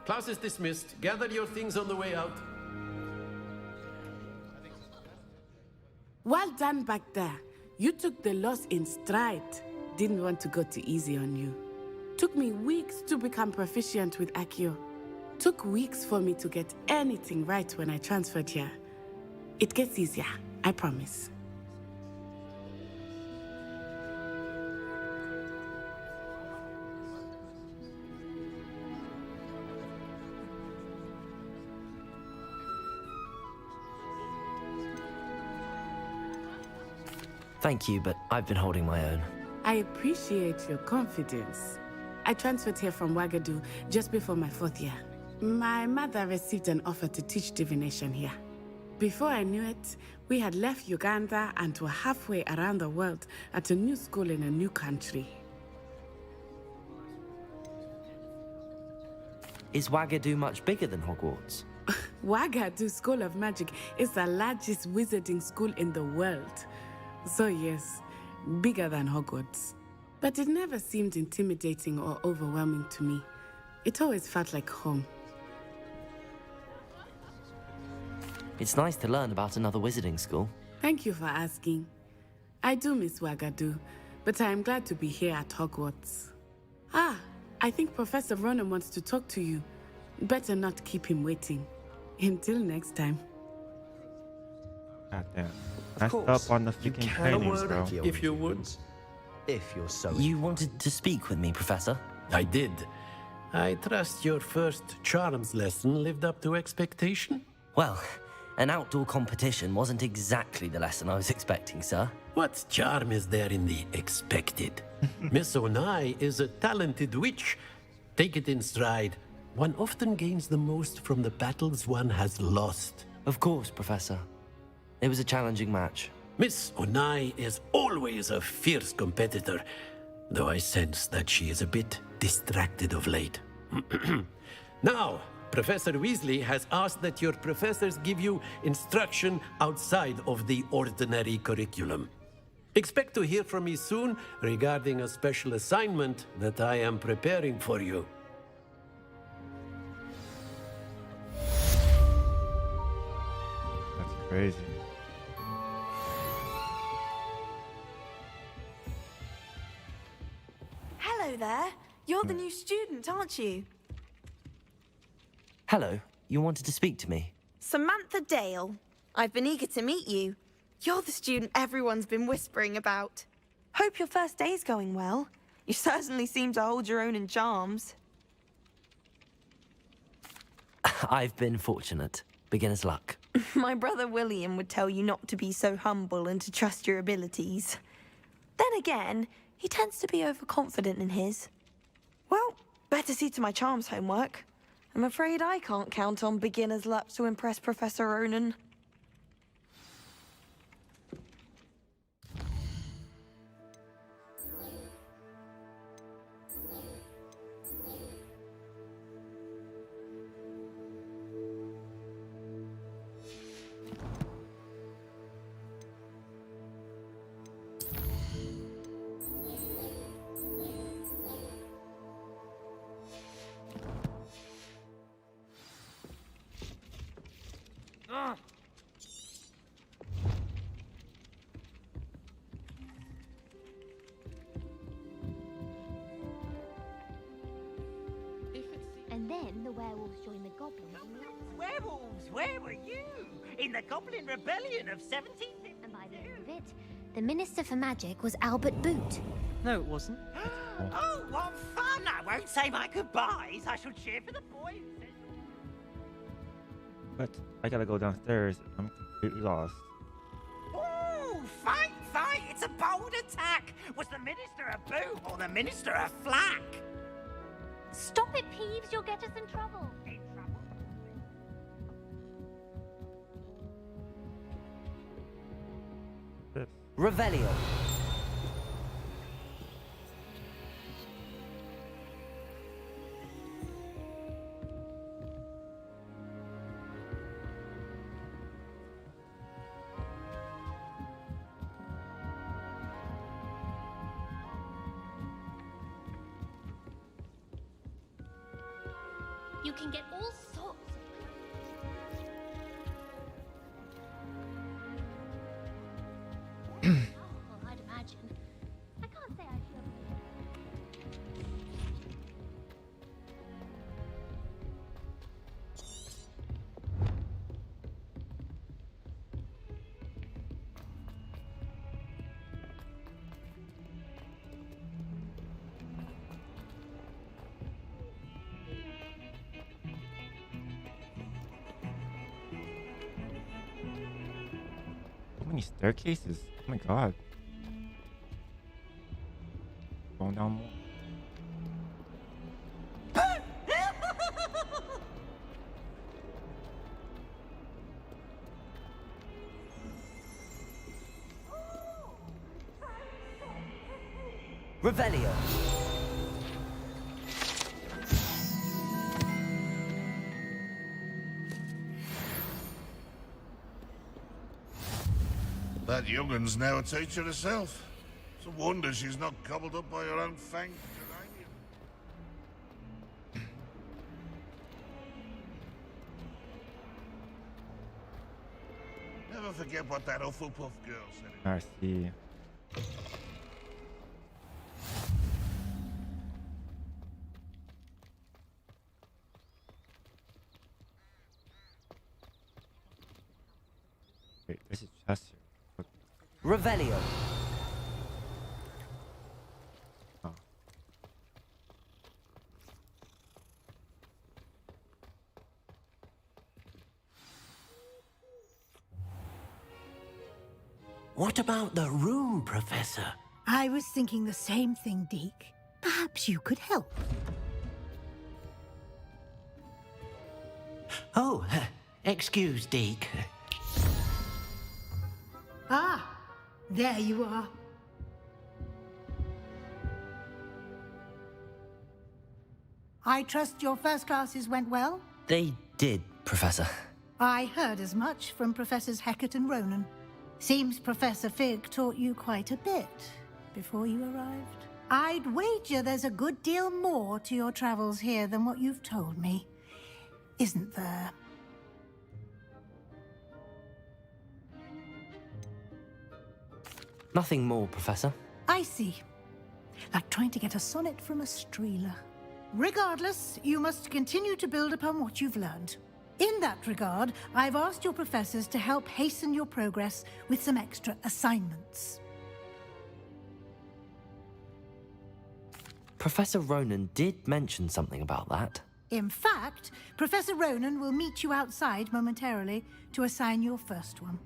W: Class is dismissed. Gather your things on the way out.
V: Well done back there. You took the loss in stride. Didn't want to go too easy on you. Took me weeks to become proficient with Accio. Took weeks for me to get anything right when I transferred here. It gets easier, I promise.
D: Thank you, but I've been holding my own.
V: I appreciate your confidence. I transferred here from Wagadu just before my 4th year. My mother received an offer to teach divination here. Before I knew it, we had left Uganda and were halfway around the world at a new school in a new country.
D: Is Wagadu much bigger than Hogwarts?
V: Wagadu School of Magic is the largest wizarding school in the world. So yes, bigger than Hogwarts. But it never seemed intimidating or overwhelming to me. It always felt like home.
D: It's nice to learn about another wizarding school.
V: Thank you for asking. I do miss Wagadu, but I am glad to be here at Hogwarts. Ah, I think Professor Ronan wants to talk to you. Better not keep him waiting. Until next time.
A: Goddamn. Messed up on the freaking paintings, bro.
W: If you would.
S: If you're so
D: You wanted to speak with me, Professor?
W: I did. I trust your first charms lesson lived up to expectation?
D: Well, an outdoor competition wasn't exactly the lesson I was expecting, sir.
W: What charm is there in the expected? Miss Onai is a talented witch. Take it in stride. One often gains the most from the battles one has lost.
D: Of course, Professor. It was a challenging match.
W: Miss Onai is always a fierce competitor, though I sense that she is a bit distracted of late. Now, Professor Weasley has asked that your professors give you instruction outside of the ordinary curriculum. Expect to hear from me soon regarding a special assignment that I am preparing for you.
A: That's crazy.
Q: Hello there. You're the new student, aren't you?
D: Hello, you wanted to speak to me?
Q: Samantha Dale. I've been eager to meet you. You're the student everyone's been whispering about. Hope your first day's going well. You certainly seem to hold your own in charms.
D: I've been fortunate. Beginner's luck.
Q: My brother William would tell you not to be so humble and to trust your abilities. Then again, he tends to be overconfident in his. Well, better see to my charms homework. I'm afraid I can't count on beginner's luck to impress Professor Ronan.
L: And then the werewolves joined the goblins.
E: Werewolves, where were you? In the Goblin Rebellion of 1752?
L: And by the end of it, the Minister for Magic was Albert Boot.
N: No, it wasn't.
E: Oh, what fun! I won't say my goodbyes. I shall cheer for the boy.
A: But I gotta go downstairs. I'm completely lost.
E: Oh, fight, fight! It's a bold attack. Was the Minister a boot or the Minister a flack?
L: Stop it, Peeves! You'll get us in trouble.
E: In trouble?
A: This.
D: Revelio.
L: You can get all sorts of... Oh, I'd imagine. I can't say I feel...
A: So many staircases. Oh my god. going down more.
D: Revelio.
U: That youngun's now a teacher herself. It's a wonder she's not gobbled up by her own fanged geranium. Never forget what that Hufflepuff girl said.
A: I see. Wait, there's a chest here.
D: Revelio.
A: Oh.
K: What about the room, Professor?
J: I was thinking the same thing, Deke. Perhaps you could help.
K: Oh, excuse, Deke.
J: Ah, there you are. I trust your first classes went well?
D: They did, Professor.
J: I heard as much from Professors Hecat and Ronan. Seems Professor Fig taught you quite a bit before you arrived. I'd wager there's a good deal more to your travels here than what you've told me. Isn't there?
D: Nothing more, Professor.
J: I see. Like trying to get a sonnet from a streeler. Regardless, you must continue to build upon what you've learned. In that regard, I've asked your professors to help hasten your progress with some extra assignments.
D: Professor Ronan did mention something about that.
J: In fact, Professor Ronan will meet you outside momentarily to assign your first one.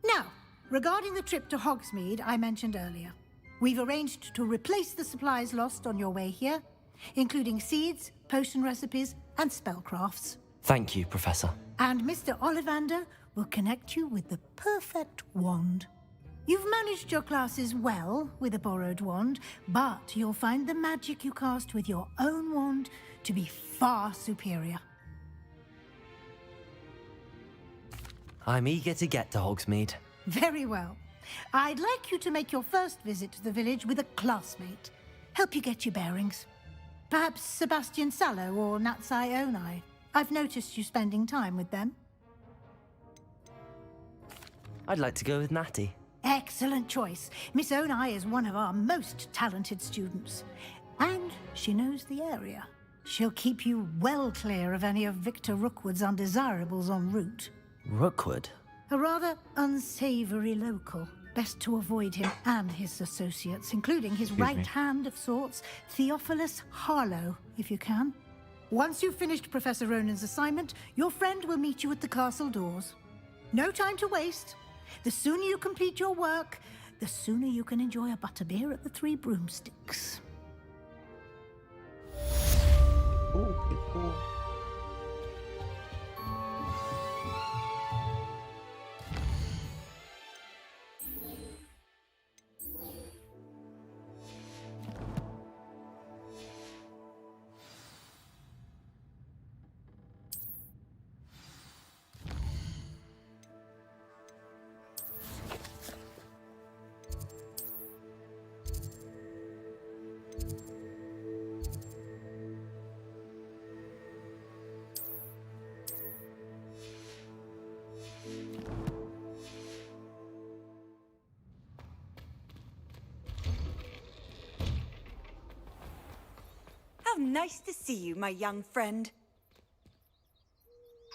J: Now, regarding the trip to Hogsmeade I mentioned earlier, we've arranged to replace the supplies lost on your way here, including seeds, potion recipes, and spellcrafts.
D: Thank you, Professor.
J: And Mr. Ollivander will connect you with the perfect wand. You've managed your classes well with a borrowed wand, but you'll find the magic you cast with your own wand to be far superior.
D: I'm eager to get to Hogsmeade.
J: Very well. I'd like you to make your first visit to the village with a classmate. Help you get your bearings. Perhaps Sebastian Sallow or Natsai Onai. I've noticed you spending time with them.
D: I'd like to go with Natty.
J: Excellent choice. Miss Onai is one of our most talented students. And she knows the area. She'll keep you well clear of any of Victor Rookwood's undesirables en route.
D: Rookwood?
J: A rather unsavory local. Best to avoid him and his associates, including his right hand of sorts, Theophilus Harlow, if you can. Once you've finished Professor Ronan's assignment, your friend will meet you at the castle doors. No time to waste. The sooner you complete your work, the sooner you can enjoy a butterbeer at the Three Broomsticks.
A: Oh, pretty cool.
T: How nice to see you, my young friend.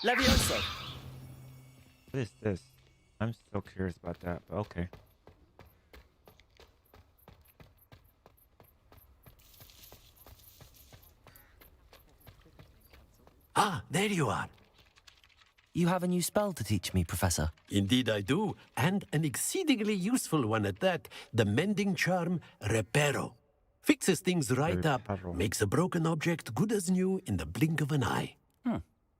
D: Levioso!
A: What is this? I'm still curious about that, but okay.
W: Ah, there you are.
D: You have a new spell to teach me, Professor.
W: Indeed I do, and an exceedingly useful one at that, the mending charm Reparo. Fixes things right up,
A: Perro.
W: makes a broken object good as new in the blink of an eye.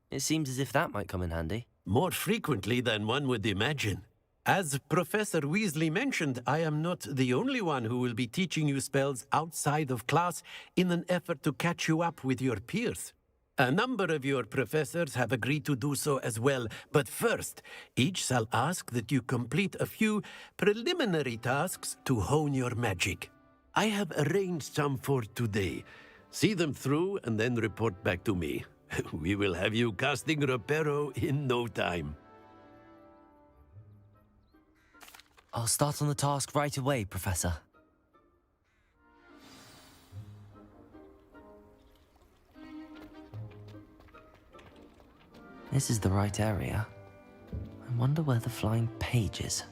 D: It seems as if that might come in handy.
W: More frequently than one would imagine. As Professor Weasley mentioned, I am not the only one who will be teaching you spells outside of class in an effort to catch you up with your peers. A number of your professors have agreed to do so as well, but first, each shall ask that you complete a few preliminary tasks to hone your magic. I have arranged some for today. See them through and then report back to me. We will have you casting Reparo in no time.
D: I'll start on the task right away, Professor. This is the right area. I wonder where the flying page is.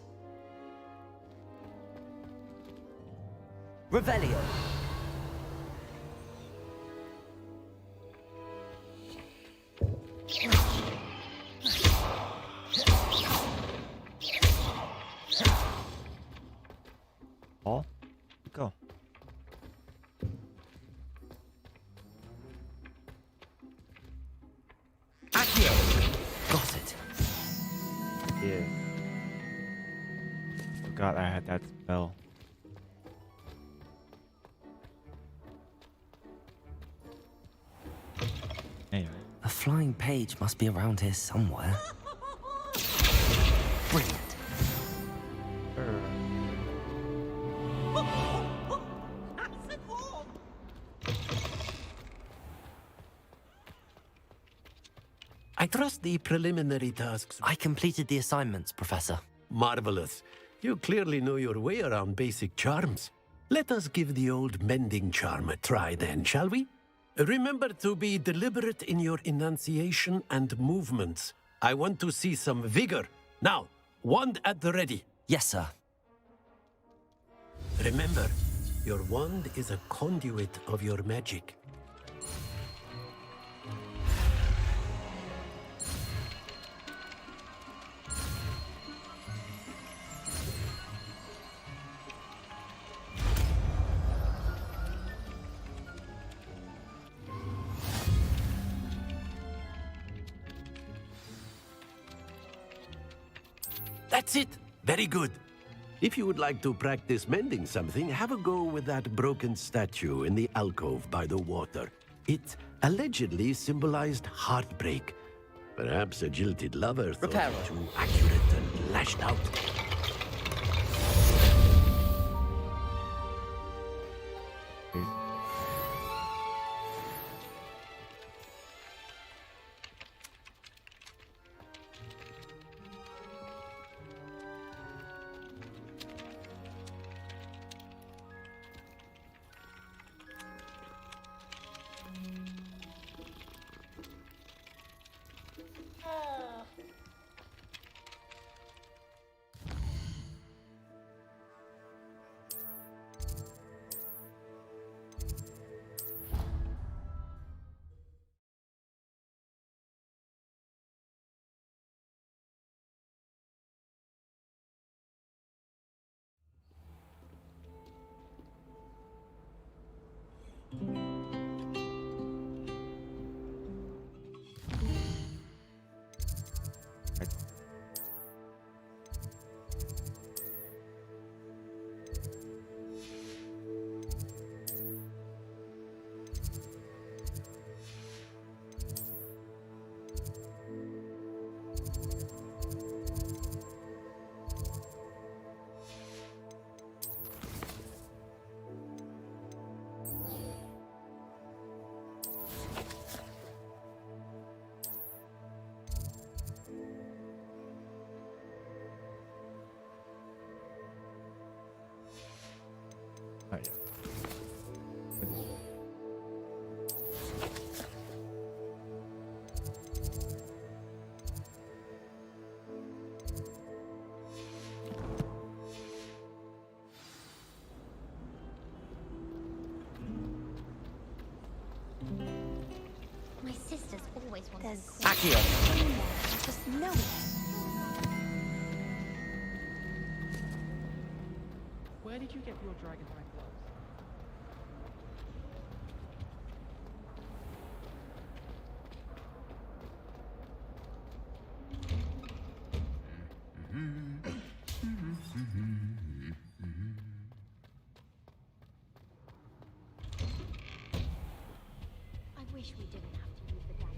D: Revelio!
A: Oh, go.
D: Accio! Got it.
A: Yeah. Forgot I had that spell. Anyway.
D: A flying page must be around here somewhere. Brilliant.
W: I trust the preliminary tasks.
D: I completed the assignments, Professor.
W: Marvelous. You clearly know your way around basic charms. Let us give the old mending charm a try then, shall we? Remember to be deliberate in your enunciation and movements. I want to see some vigor. Now, wand at the ready.
D: Yes, sir.
W: Remember, your wand is a conduit of your magic. That's it. Very good. If you would like to practice mending something, have a go with that broken statue in the alcove by the water. It allegedly symbolized heartbreak. Perhaps a jilted lover thought it too accurate and lashed out.
A: Oh, yeah.
L: My sister's always wanted
Q: There's
D: Accio!
Q: I just know it.
M: Where did you get your dragonhide gloves?
L: I wish we didn't have to use the dagger.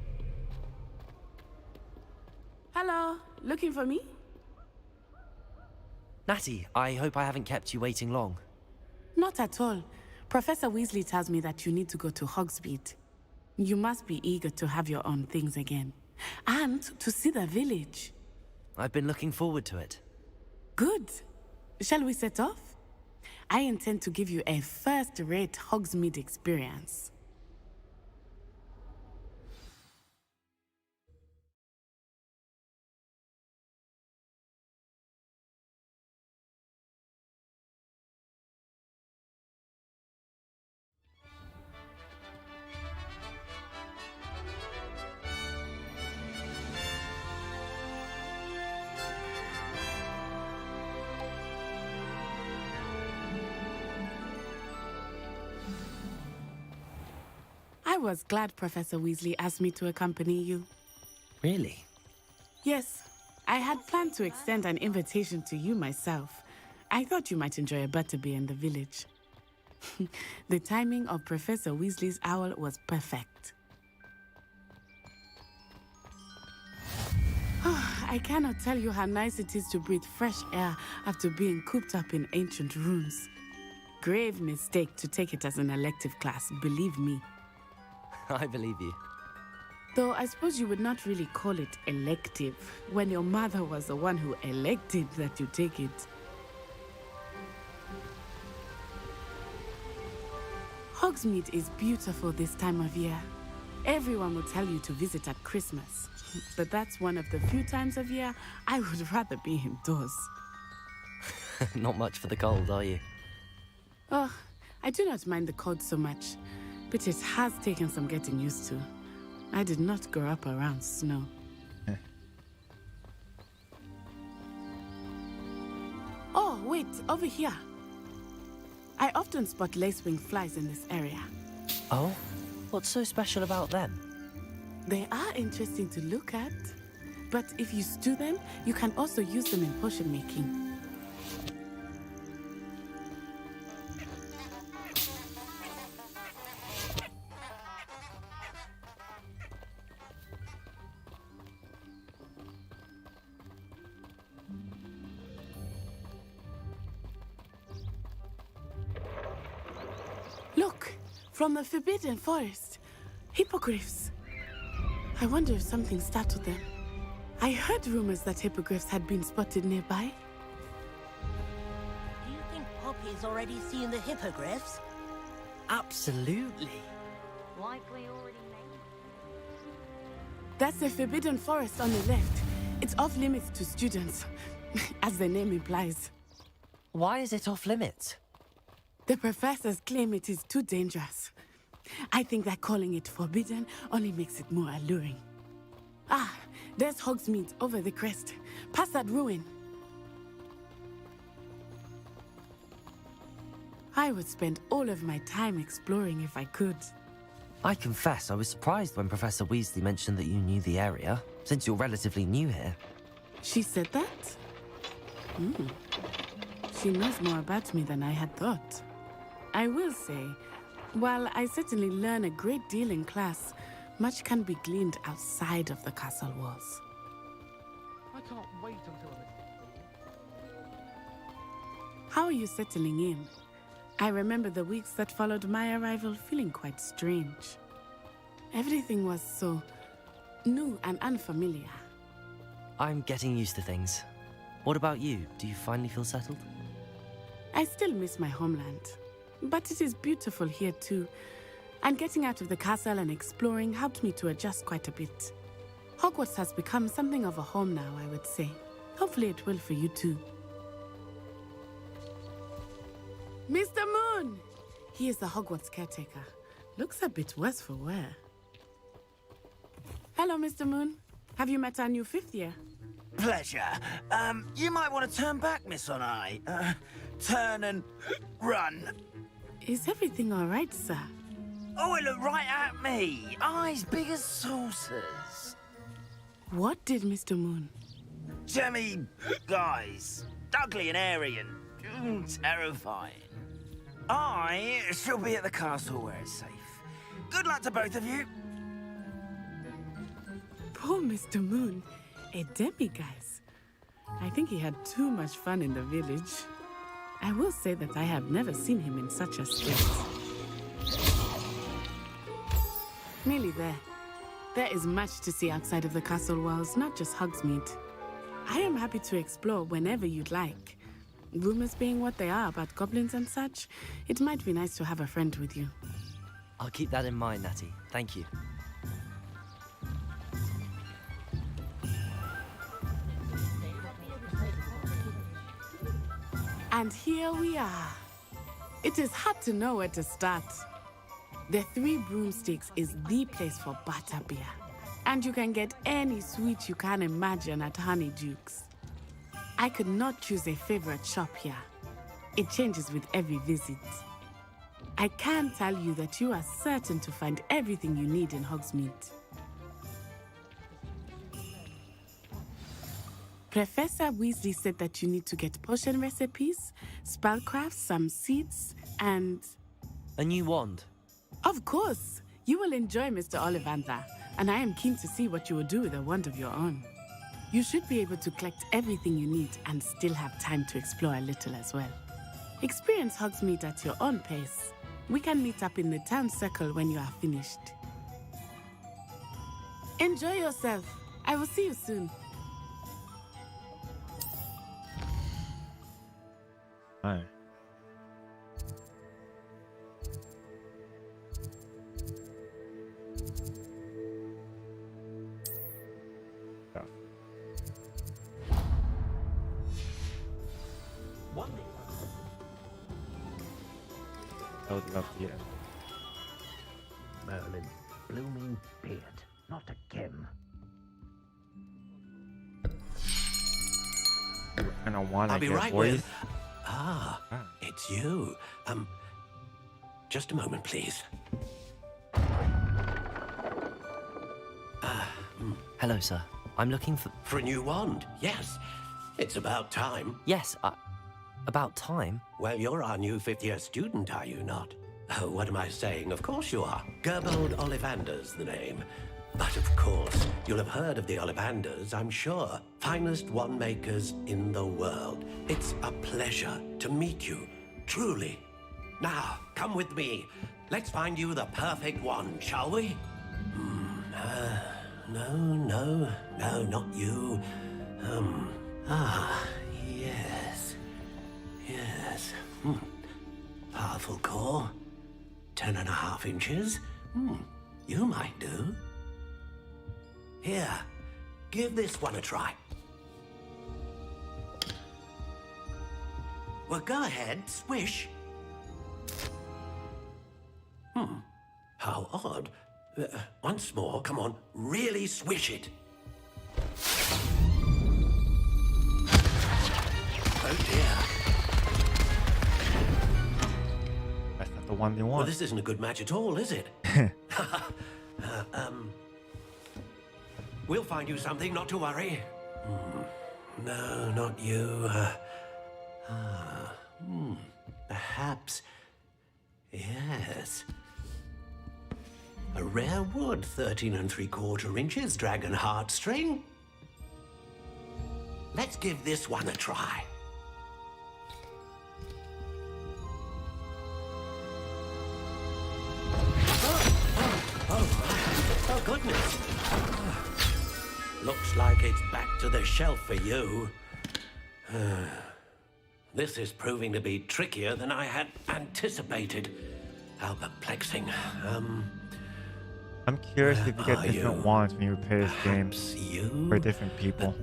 V: Hello, looking for me?
D: Natty, I hope I haven't kept you waiting long.
V: Not at all. Professor Weasley tells me that you need to go to Hogsmeade. You must be eager to have your own things again. And to see the village.
D: I've been looking forward to it.
V: Good. Shall we set off? I intend to give you a first-rate Hogsmeade experience. I was glad Professor Weasley asked me to accompany you.
D: Really?
V: Yes, I had planned to extend an invitation to you myself. I thought you might enjoy a butterbeer in the village. The timing of Professor Weasley's owl was perfect. I cannot tell you how nice it is to breathe fresh air after being cooped up in ancient ruins. Grave mistake to take it as an elective class, believe me.
D: I believe you.
V: Though I suppose you would not really call it elective when your mother was the one who elected that you take it. Hogsmeade is beautiful this time of year. Everyone will tell you to visit at Christmas, but that's one of the few times of year I would rather be indoors.
D: Not much for the cold, are you?
V: Oh, I do not mind the cold so much, but it has taken some getting used to. I did not grow up around snow. Oh, wait, over here. I often spot lacewing flies in this area.
D: Oh? What's so special about them?
V: They are interesting to look at, but if you stew them, you can also use them in potion making. Look, from the Forbidden Forest, hippogriffs. I wonder if something startled them. I heard rumors that hippogriffs had been spotted nearby.
E: Do you think Poppy's already seen the hippogriffs?
D: Absolutely.
L: Like we already made.
V: That's the Forbidden Forest on the left. It's off limits to students, as the name implies.
D: Why is it off limits?
V: The professors claim it is too dangerous. I think that calling it forbidden only makes it more alluring. Ah, there's Hogsmeade over the crest, past that ruin. I would spend all of my time exploring if I could.
D: I confess I was surprised when Professor Weasley mentioned that you knew the area, since you're relatively new here.
V: She said that? She knows more about me than I had thought. I will say, while I certainly learn a great deal in class, much can be gleaned outside of the castle walls.
F: I can't wait until
V: How are you settling in? I remember the weeks that followed my arrival feeling quite strange. Everything was so new and unfamiliar.
D: I'm getting used to things. What about you? Do you finally feel settled?
V: I still miss my homeland, but it is beautiful here too. And getting out of the castle and exploring helped me to adjust quite a bit. Hogwarts has become something of a home now, I would say. Hopefully it will for you too. Mr. Moon! He is the Hogwarts caretaker. Looks a bit worse for wear. Hello, Mr. Moon. Have you met our new fifth year?
E: Pleasure. You might want to turn back, Miss Onai. Turn and run.
V: Is everything all right, sir?
E: Oh, it looked right at me. Eyes big as saucers.
V: What did Mr. Moon?
E: Jemmy, guys, ugly and airy and terrifying. I shall be at the castle where it's safe. Good luck to both of you.
V: Poor Mr. Moon, a demiguise. I think he had too much fun in the village. I will say that I have never seen him in such a state. Nearly there. There is much to see outside of the castle walls, not just Hogsmeade. I am happy to explore whenever you'd like. Rumors being what they are about goblins and such, it might be nice to have a friend with you.
D: I'll keep that in mind, Natty. Thank you.
V: And here we are. It is hard to know where to start. The Three Broomsticks is the place for butterbeer. And you can get any sweet you can imagine at Honeydukes. I could not choose a favorite shop here. It changes with every visit. I can tell you that you are certain to find everything you need in Hogsmeade. Professor Weasley said that you need to get potion recipes, spellcrafts, some seeds, and...
D: A new wand?
V: Of course! You will enjoy Mr. Ollivander, and I am keen to see what you will do with a wand of your own. You should be able to collect everything you need and still have time to explore a little as well. Experience Hogsmeade at your own pace. We can meet up in the town circle when you are finished. Enjoy yourself. I will see you soon.
A: Hi. I would love to, yeah.
E: Merlin, blooming beard, not again.
A: And I want to
W: I'll be
A: get
W: right
A: voice.
W: with. It's you. Just a moment, please.
D: Hello, sir. I'm looking for...
W: For a new wand, yes. It's about time.
D: Yes, about time?
W: Well, you're our new fifth-year student, are you not? Oh, what am I saying? Of course you are. Gerbold Ollivander's the name. But of course, you'll have heard of the Ollivanders, I'm sure. Finest wand makers in the world. It's a pleasure to meet you, truly. Now, come with me. Let's find you the perfect wand, shall we? No, not you. Yes. Powerful core. 10.5 inches. You might do. Here, give this one a try. Well, go ahead, swish. How odd. Once more, come on, really swish it. Oh dear.
A: That's not the one they want.
W: Well, this isn't a good match at all, is it? We'll find you something, not to worry. No, not you. Perhaps. Yes. A rare wood, 13 3/4 inches, dragon heartstring. Let's give this one a try. Oh, goodness. Looks like it's back to the shelf for you. This is proving to be trickier than I had anticipated. How perplexing.
A: I'm curious if you get different wands when you play this game for different people.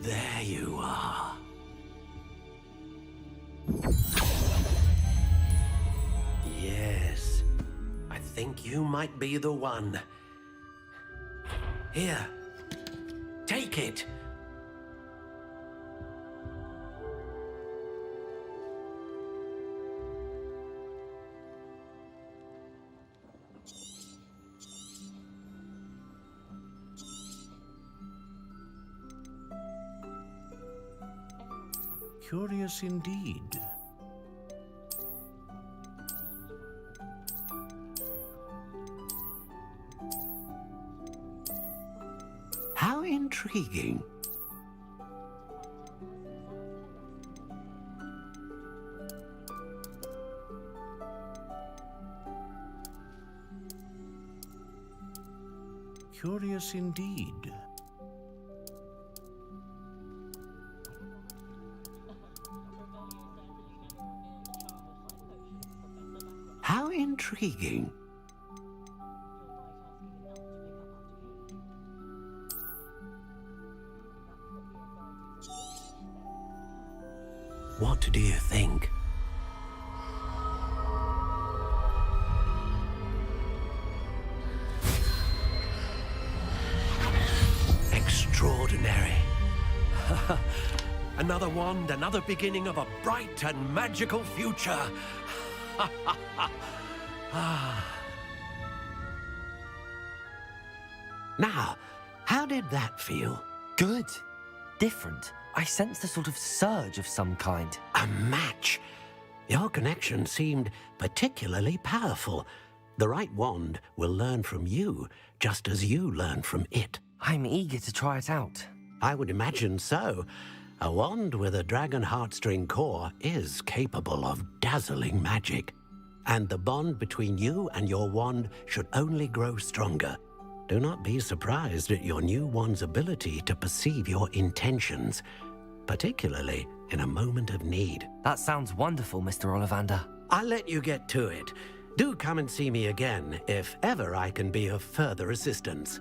W: There you are. Yes. I think you might be the one. Here. Take it.
G: Curious indeed.
W: How intriguing.
G: Curious indeed.
W: How intriguing. What do you think? Extraordinary. Another wand, another beginning of a bright and magical future. Now, how did that feel?
D: Good. Different. I sensed a sort of surge of some kind.
W: A match. Your connection seemed particularly powerful. The right wand will learn from you, just as you learn from it.
D: I'm eager to try it out.
W: I would imagine so. A wand with a dragon heartstring core is capable of dazzling magic. And the bond between you and your wand should only grow stronger. Do not be surprised at your new wand's ability to perceive your intentions, particularly in a moment of need.
D: That sounds wonderful, Mr. Ollivander.
W: I'll let you get to it. Do come and see me again if ever I can be of further assistance.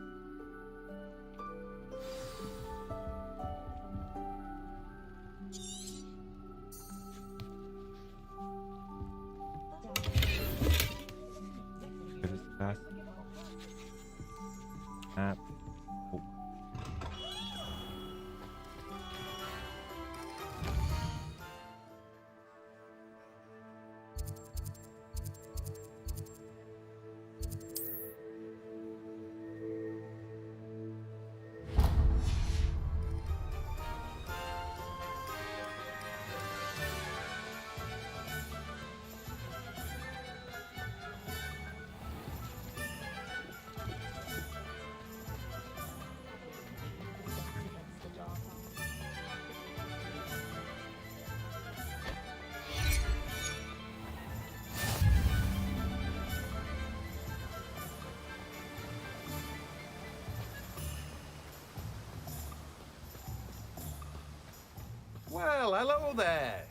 H: Well, hello there.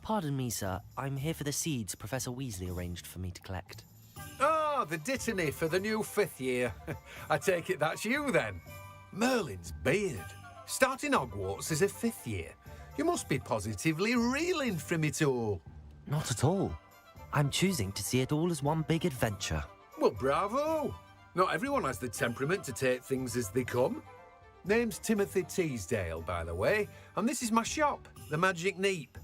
D: Pardon me, sir. I'm here for the seeds Professor Weasley arranged for me to collect.
H: Oh, the dittany for the new 5th year. I take it that's you, then. Merlin's beard. Starting Hogwarts as a 5th year. You must be positively reeling from it all.
D: Not at all. I'm choosing to see it all as one big adventure.
H: Well, bravo. Not everyone has the temperament to take things as they come. Name's Timothy Teasdale, by the way, and this is my shop, the Magic Neep.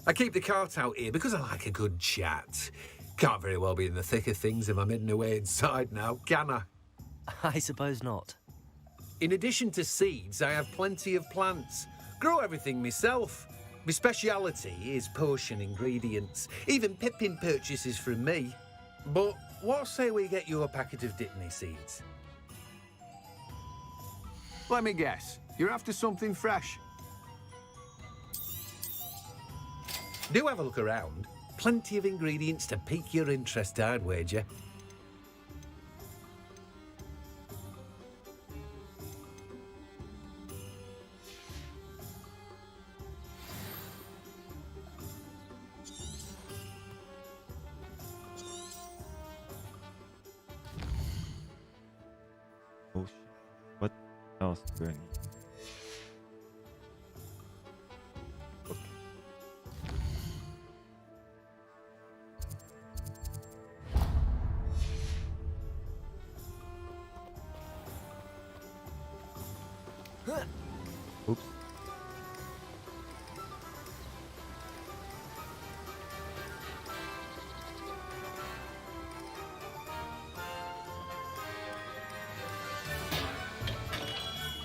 H: I keep the cart out here because I like a good chat. Can't very well be in the thick of things if I'm hidden away inside now, can I?
D: I suppose not.
H: In addition to seeds, I have plenty of plants. Grow everything myself. My speciality is potion ingredients. Even Pippin purchases from me. But what say we get you a packet of Dittany seeds? Let me guess. You're after something fresh. Do have a look around. Plenty of ingredients to pique your interest, I'd wager.
A: Oh, shit. What else do I need? Oops.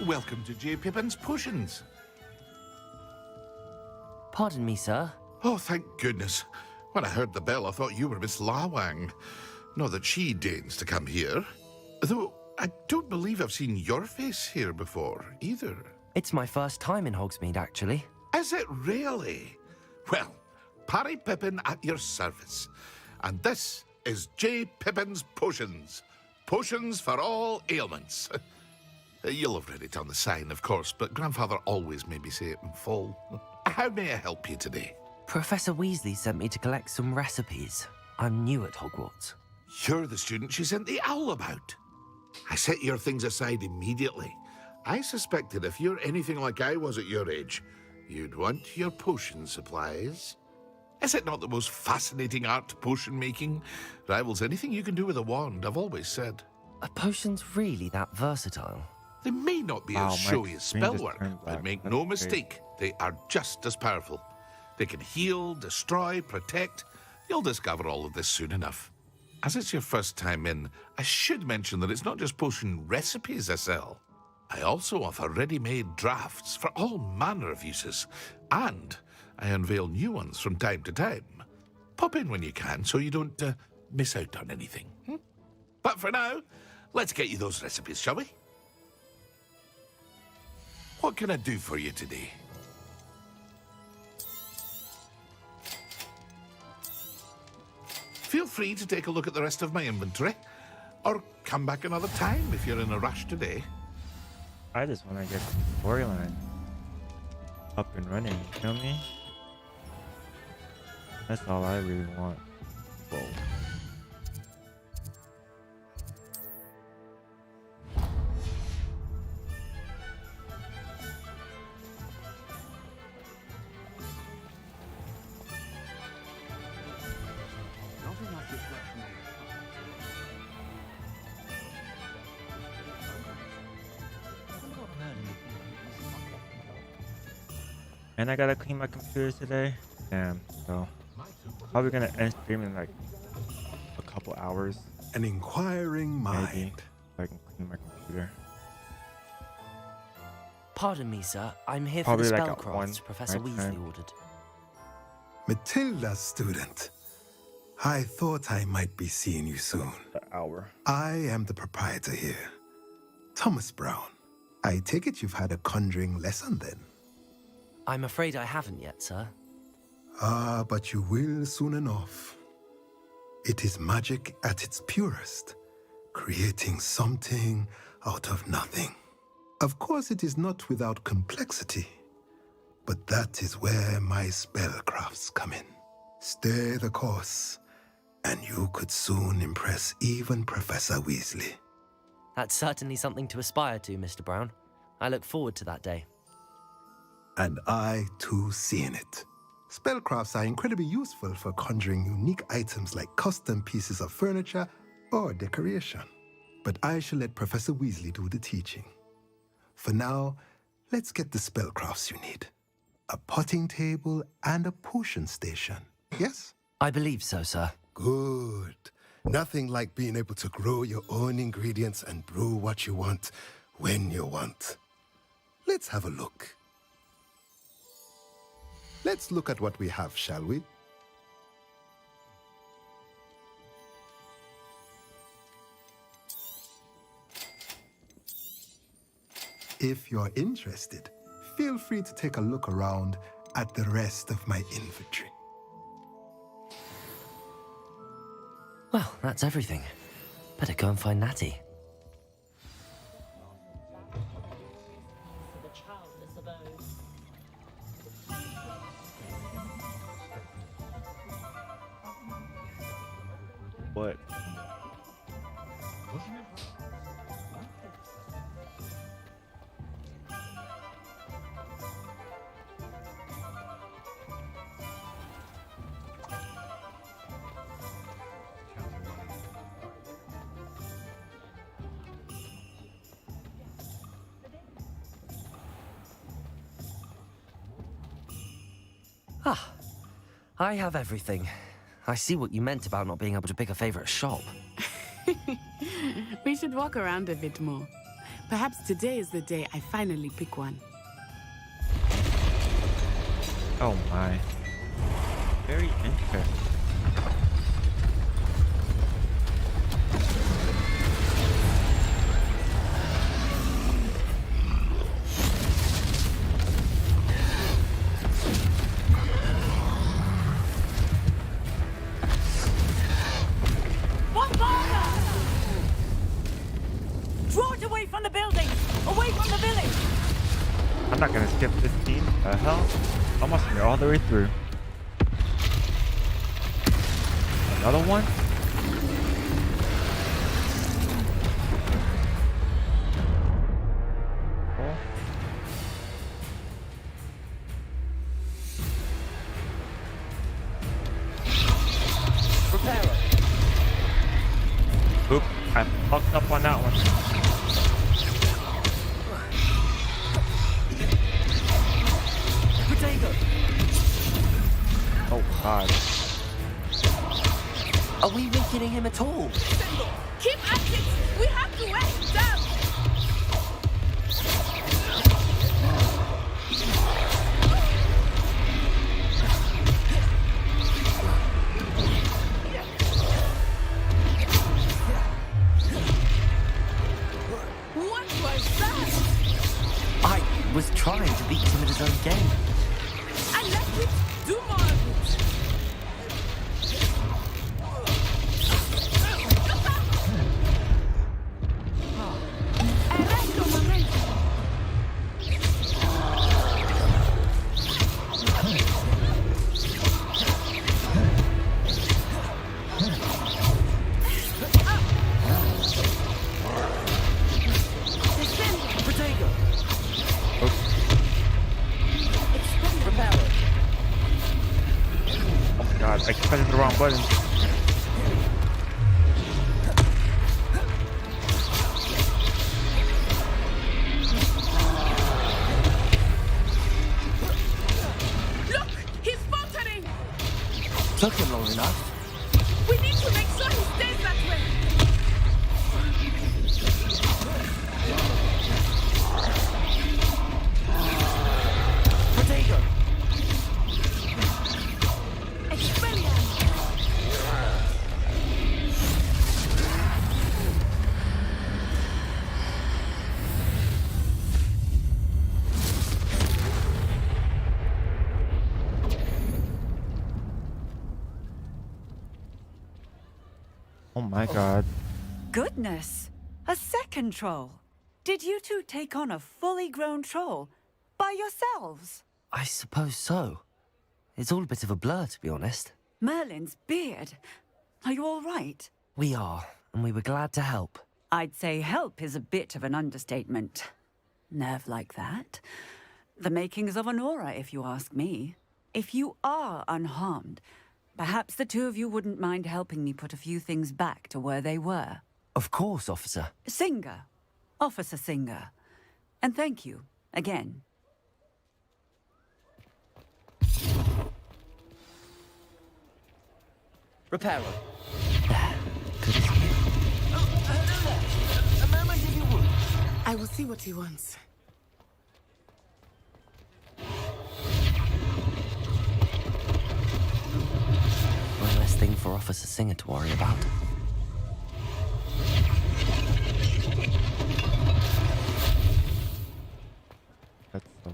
U: Welcome to J. Pippin's Potions.
D: Pardon me, sir.
U: Oh, thank goodness. When I heard the bell, I thought you were Miss Lawang. Not that she deigns to come here. Though, I don't believe I've seen your face here before, either.
D: It's my first time in Hogsmeade, actually.
U: Is it really? Well, Parry Pippin at your service. And this is J. Pippin's Potions. Potions for all ailments. You'll have read it on the sign, of course, but Grandfather always made me say it in full. How may I help you today?
D: Professor Weasley sent me to collect some recipes. I'm new at Hogwarts.
U: You're the student she sent the owl about. I set your things aside immediately. I suspected if you're anything like I was at your age, you'd want your potion supplies. Is it not the most fascinating art, potion making? Rivals anything you can do with a wand, I've always said.
D: Are potions really that versatile?
U: They may not be as showy as spellwork, but make no mistake, they are just as powerful. They can heal, destroy, protect. You'll discover all of this soon enough. As it's your first time in, I should mention that it's not just potion recipes I sell. I also offer ready-made drafts for all manner of uses, and I unveil new ones from time to time. Pop in when you can so you don't miss out on anything. But for now, let's get you those recipes, shall we? What can I do for you today? Feel free to take a look at the rest of my inventory, or come back another time if you're in a rush today.
A: I just want to get the storyline up and running, you feel me? That's all I really want. Whoa. And I gotta clean my computer today. Damn, so probably gonna end stream in like a couple hours.
B: An inquiring mind.
A: Maybe, so I can clean my computer.
D: Pardon me, sir. I'm here
A: Probably
D: for the
A: like at
D: spellcrafts Professor
A: one
D: Weasley
A: time.
D: ordered.
B: Matilda's student. I thought I might be seeing you soon.
A: The hour.
B: I am the proprietor here, Thomas Brown. I take it you've had a conjuring lesson then?
D: I'm afraid I haven't yet, sir.
B: Ah, but you will soon enough. It is magic at its purest, creating something out of nothing. Of course, it is not without complexity, but that is where my spellcrafts come in. Stay the course, and you could soon impress even Professor Weasley.
D: That's certainly something to aspire to, Mr. Brown. I look forward to that day.
B: And I, too, seeing it. Spellcrafts are incredibly useful for conjuring unique items like custom pieces of furniture or decoration. But I shall let Professor Weasley do the teaching. For now, let's get the spellcrafts you need. A potting table and a potion station, yes?
D: I believe so, sir.
B: Good. Nothing like being able to grow your own ingredients and brew what you want when you want. Let's have a look. Let's look at what we have, shall we? If you're interested, feel free to take a look around at the rest of my inventory.
D: Well, that's everything. Better go and find Natty.
A: What?
D: Ah, I have everything. I see what you meant about not being able to pick a favorite shop.
V: We should walk around a bit more. Perhaps today is the day I finally pick one.
A: Oh my. Very interesting.
T: Draw it away from the building! Away from the village!
A: I'm not gonna skip this scene. The hell? Almost made it all the way through. Another one? Oh.
D: Prepare it.
A: Oop, I fucked up on that one. Oh god.
D: Are we weakening him at all?
V: Keep at it! We have to wear him down! What was that?
D: I was trying to beat him at his own game.
V: And let it do more of it!
A: I pressed the wrong button.
V: Look! He's faltering!
D: Took him long enough.
V: We need to make sure he stays that way!
D: Protego!
A: Oh my god.
T: Goodness! A second troll! Did you two take on a fully grown troll? By yourselves?
D: I suppose so. It's all a bit of a blur, to be honest.
T: Merlin's beard. Are you all right?
D: We are, and we were glad to help.
T: I'd say help is a bit of an understatement. Nerve like that. The makings of an aura, if you ask me. If you are unharmed, perhaps the two of you wouldn't mind helping me put a few things back to where they were.
D: Of course, officer.
T: Singer. Officer Singer. And thank you, again.
D: Reparo.
V: Good as new. A moment if you would. I will see what he wants.
D: One less thing for Officer Singer to worry about.
A: That's so...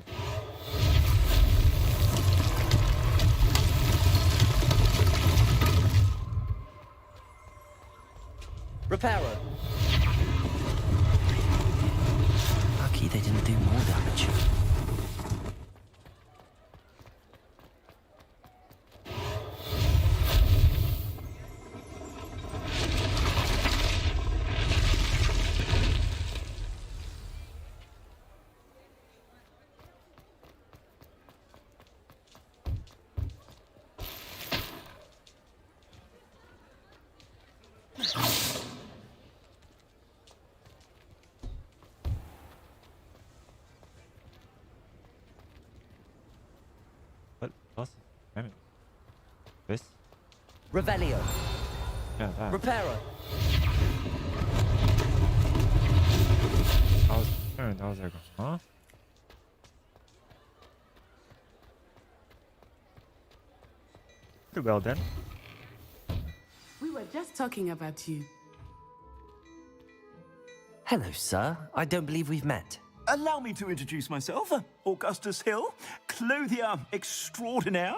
D: Reparo. Lucky they didn't do more damage.
A: What else is damage? This?
D: Revelio.
A: Yeah, that.
D: Reparo.
A: I was concerned. I was like, huh? Pretty well then.
V: We were just talking about you.
D: Hello, sir. I don't believe we've met.
E: Allow me to introduce myself, Augustus Hill, clothier extraordinaire.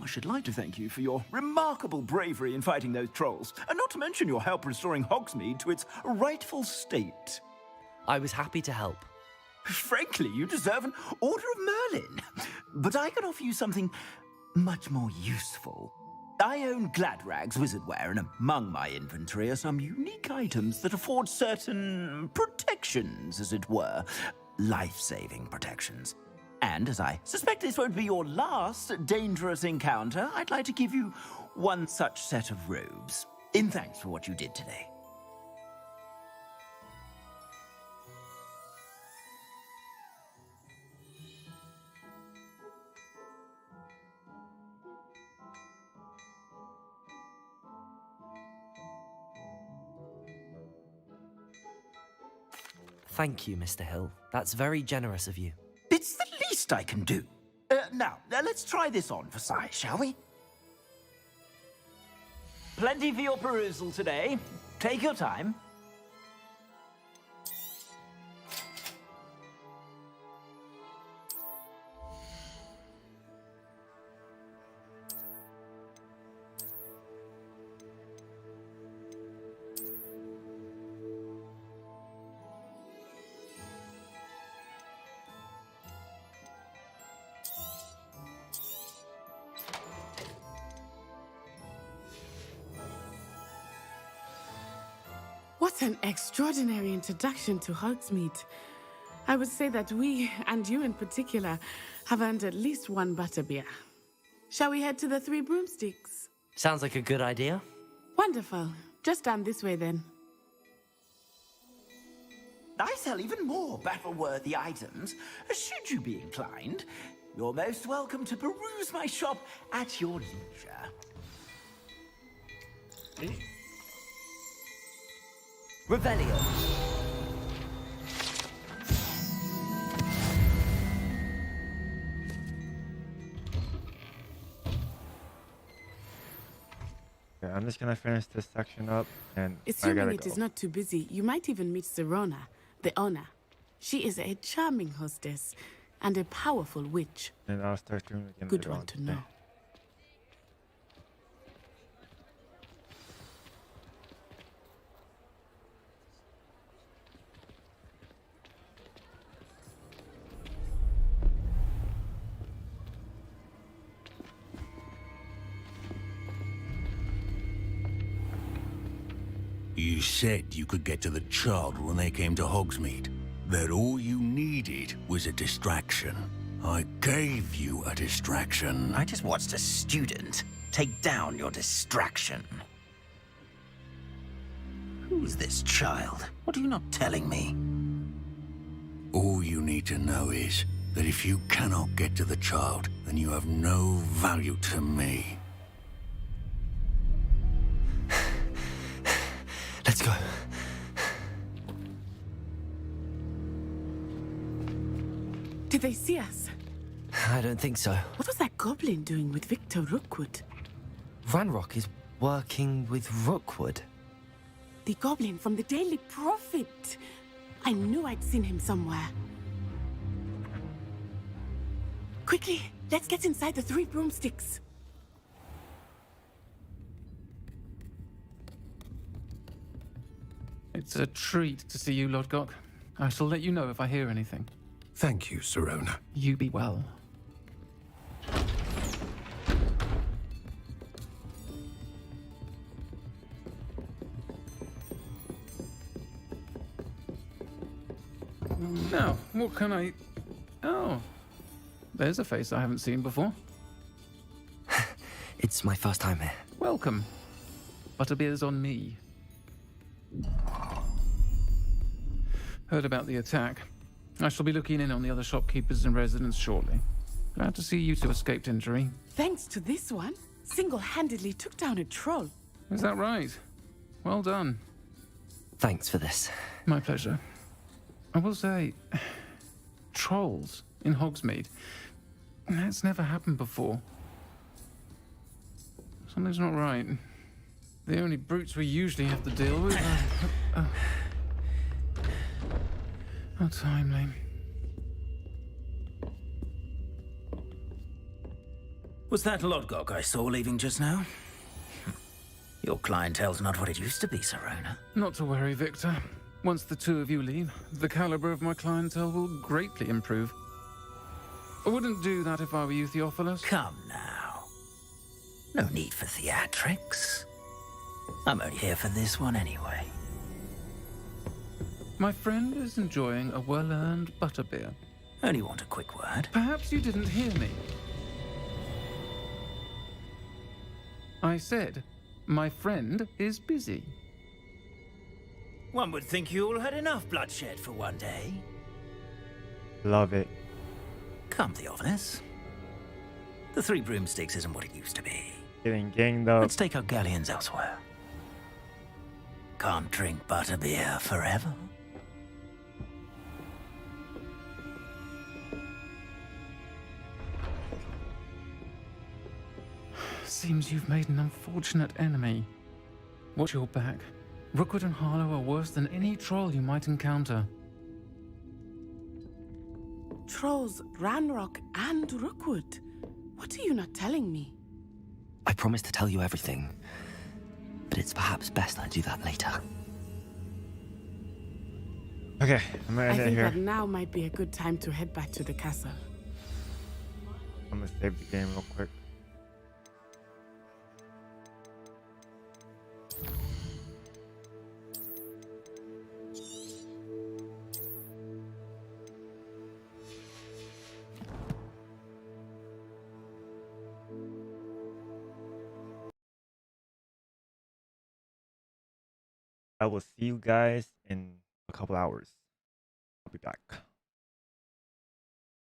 E: I should like to thank you for your remarkable bravery in fighting those trolls, and not to mention your help restoring Hogsmeade to its rightful state.
D: I was happy to help.
E: Frankly, you deserve an Order of Merlin. But I can offer you something much more useful. I own Gladrag's wizardware, and among my inventory are some unique items that afford certain protections, as it were. Life-saving protections. And as I suspect this won't be your last dangerous encounter, I'd like to give you one such set of robes, in thanks for what you did today.
D: Thank you, Mr. Hill. That's very generous of you.
E: It's the least I can do. Now, let's try this on for size, shall we? Plenty for your perusal today. Take your time.
V: What an extraordinary introduction to Hogsmeade. I would say that we, and you in particular, have earned at least one butterbeer. Shall we head to the Three Broomsticks?
D: Sounds like a good idea.
V: Wonderful. Just down this way then.
E: I sell even more battle-worthy items. Should you be inclined, you're most welcome to peruse my shop at your leisure.
D: Revelio.
A: Okay, I'm just gonna finish this section up, and I
V: Assuming
A: gotta
V: it
A: go.
V: is not too busy, you might even meet Serona, the owner. She is a charming hostess and a powerful witch.
A: And I'll start streaming again.
V: Good
A: later
V: one
A: on
V: to
A: today.
V: know.
C: You said you could get to the child when they came to Hogsmeade. That all you needed was a distraction. I gave you a distraction.
E: I just watched a student take down your distraction. Who's this child? What are you not telling me?
C: All you need to know is that if you cannot get to the child, then you have no value to me.
D: Let's go.
V: Did they see us?
D: I don't think so.
V: What was that goblin doing with Victor Rookwood?
D: Ranrock is working with Rookwood.
V: The goblin from the Daily Prophet. I knew I'd seen him somewhere. Quickly, let's get inside the Three Broomsticks.
I: It's a treat to see you, Lodgok. I shall let you know if I hear anything.
H: Thank you, Serona.
I: You be well. Now, what can I... Oh, there's a face I haven't seen before.
D: It's my first time here.
I: Welcome. Butterbeer's on me. Heard about the attack. I shall be looking in on the other shopkeepers and residents shortly. Glad to see you two escaped injury.
V: Thanks to this one, single-handedly took down a troll.
I: Is that right? Well done.
D: Thanks for this.
I: My pleasure. I will say, trolls in Hogsmeade. That's never happened before. Something's not right. The only brutes we usually have to deal with are... How timely.
K: Was that Lodgok I saw leaving just now? Your clientele's not what it used to be, Serona.
I: Not to worry, Victor. Once the two of you leave, the caliber of my clientele will greatly improve. I wouldn't do that if I were you, Theophilus.
K: Come now. No need for theatrics. I'm only here for this one anyway.
I: My friend is enjoying a well-earned butterbeer.
K: Only want a quick word.
I: Perhaps you didn't hear me. I said, my friend is busy.
K: One would think you all had enough bloodshed for one day.
A: Love it.
K: Come, Theophilus. The Three Broomsticks isn't what it used to be.
A: Getting ganged up.
K: Let's take our galleons elsewhere. Can't drink butterbeer forever.
I: Seems you've made an unfortunate enemy. Watch your back. Rookwood and Harlow are worse than any troll you might encounter.
V: Trolls, Ranrock, and Rookwood. What are you not telling me?
D: I promised to tell you everything, but it's perhaps best I do that later.
A: Okay, I'm gonna
V: I
A: end it
V: think
A: here.
V: that now might be a good time to head back to the castle.
A: I'm gonna save the game real quick. I will see you guys in a couple hours. I'll be back.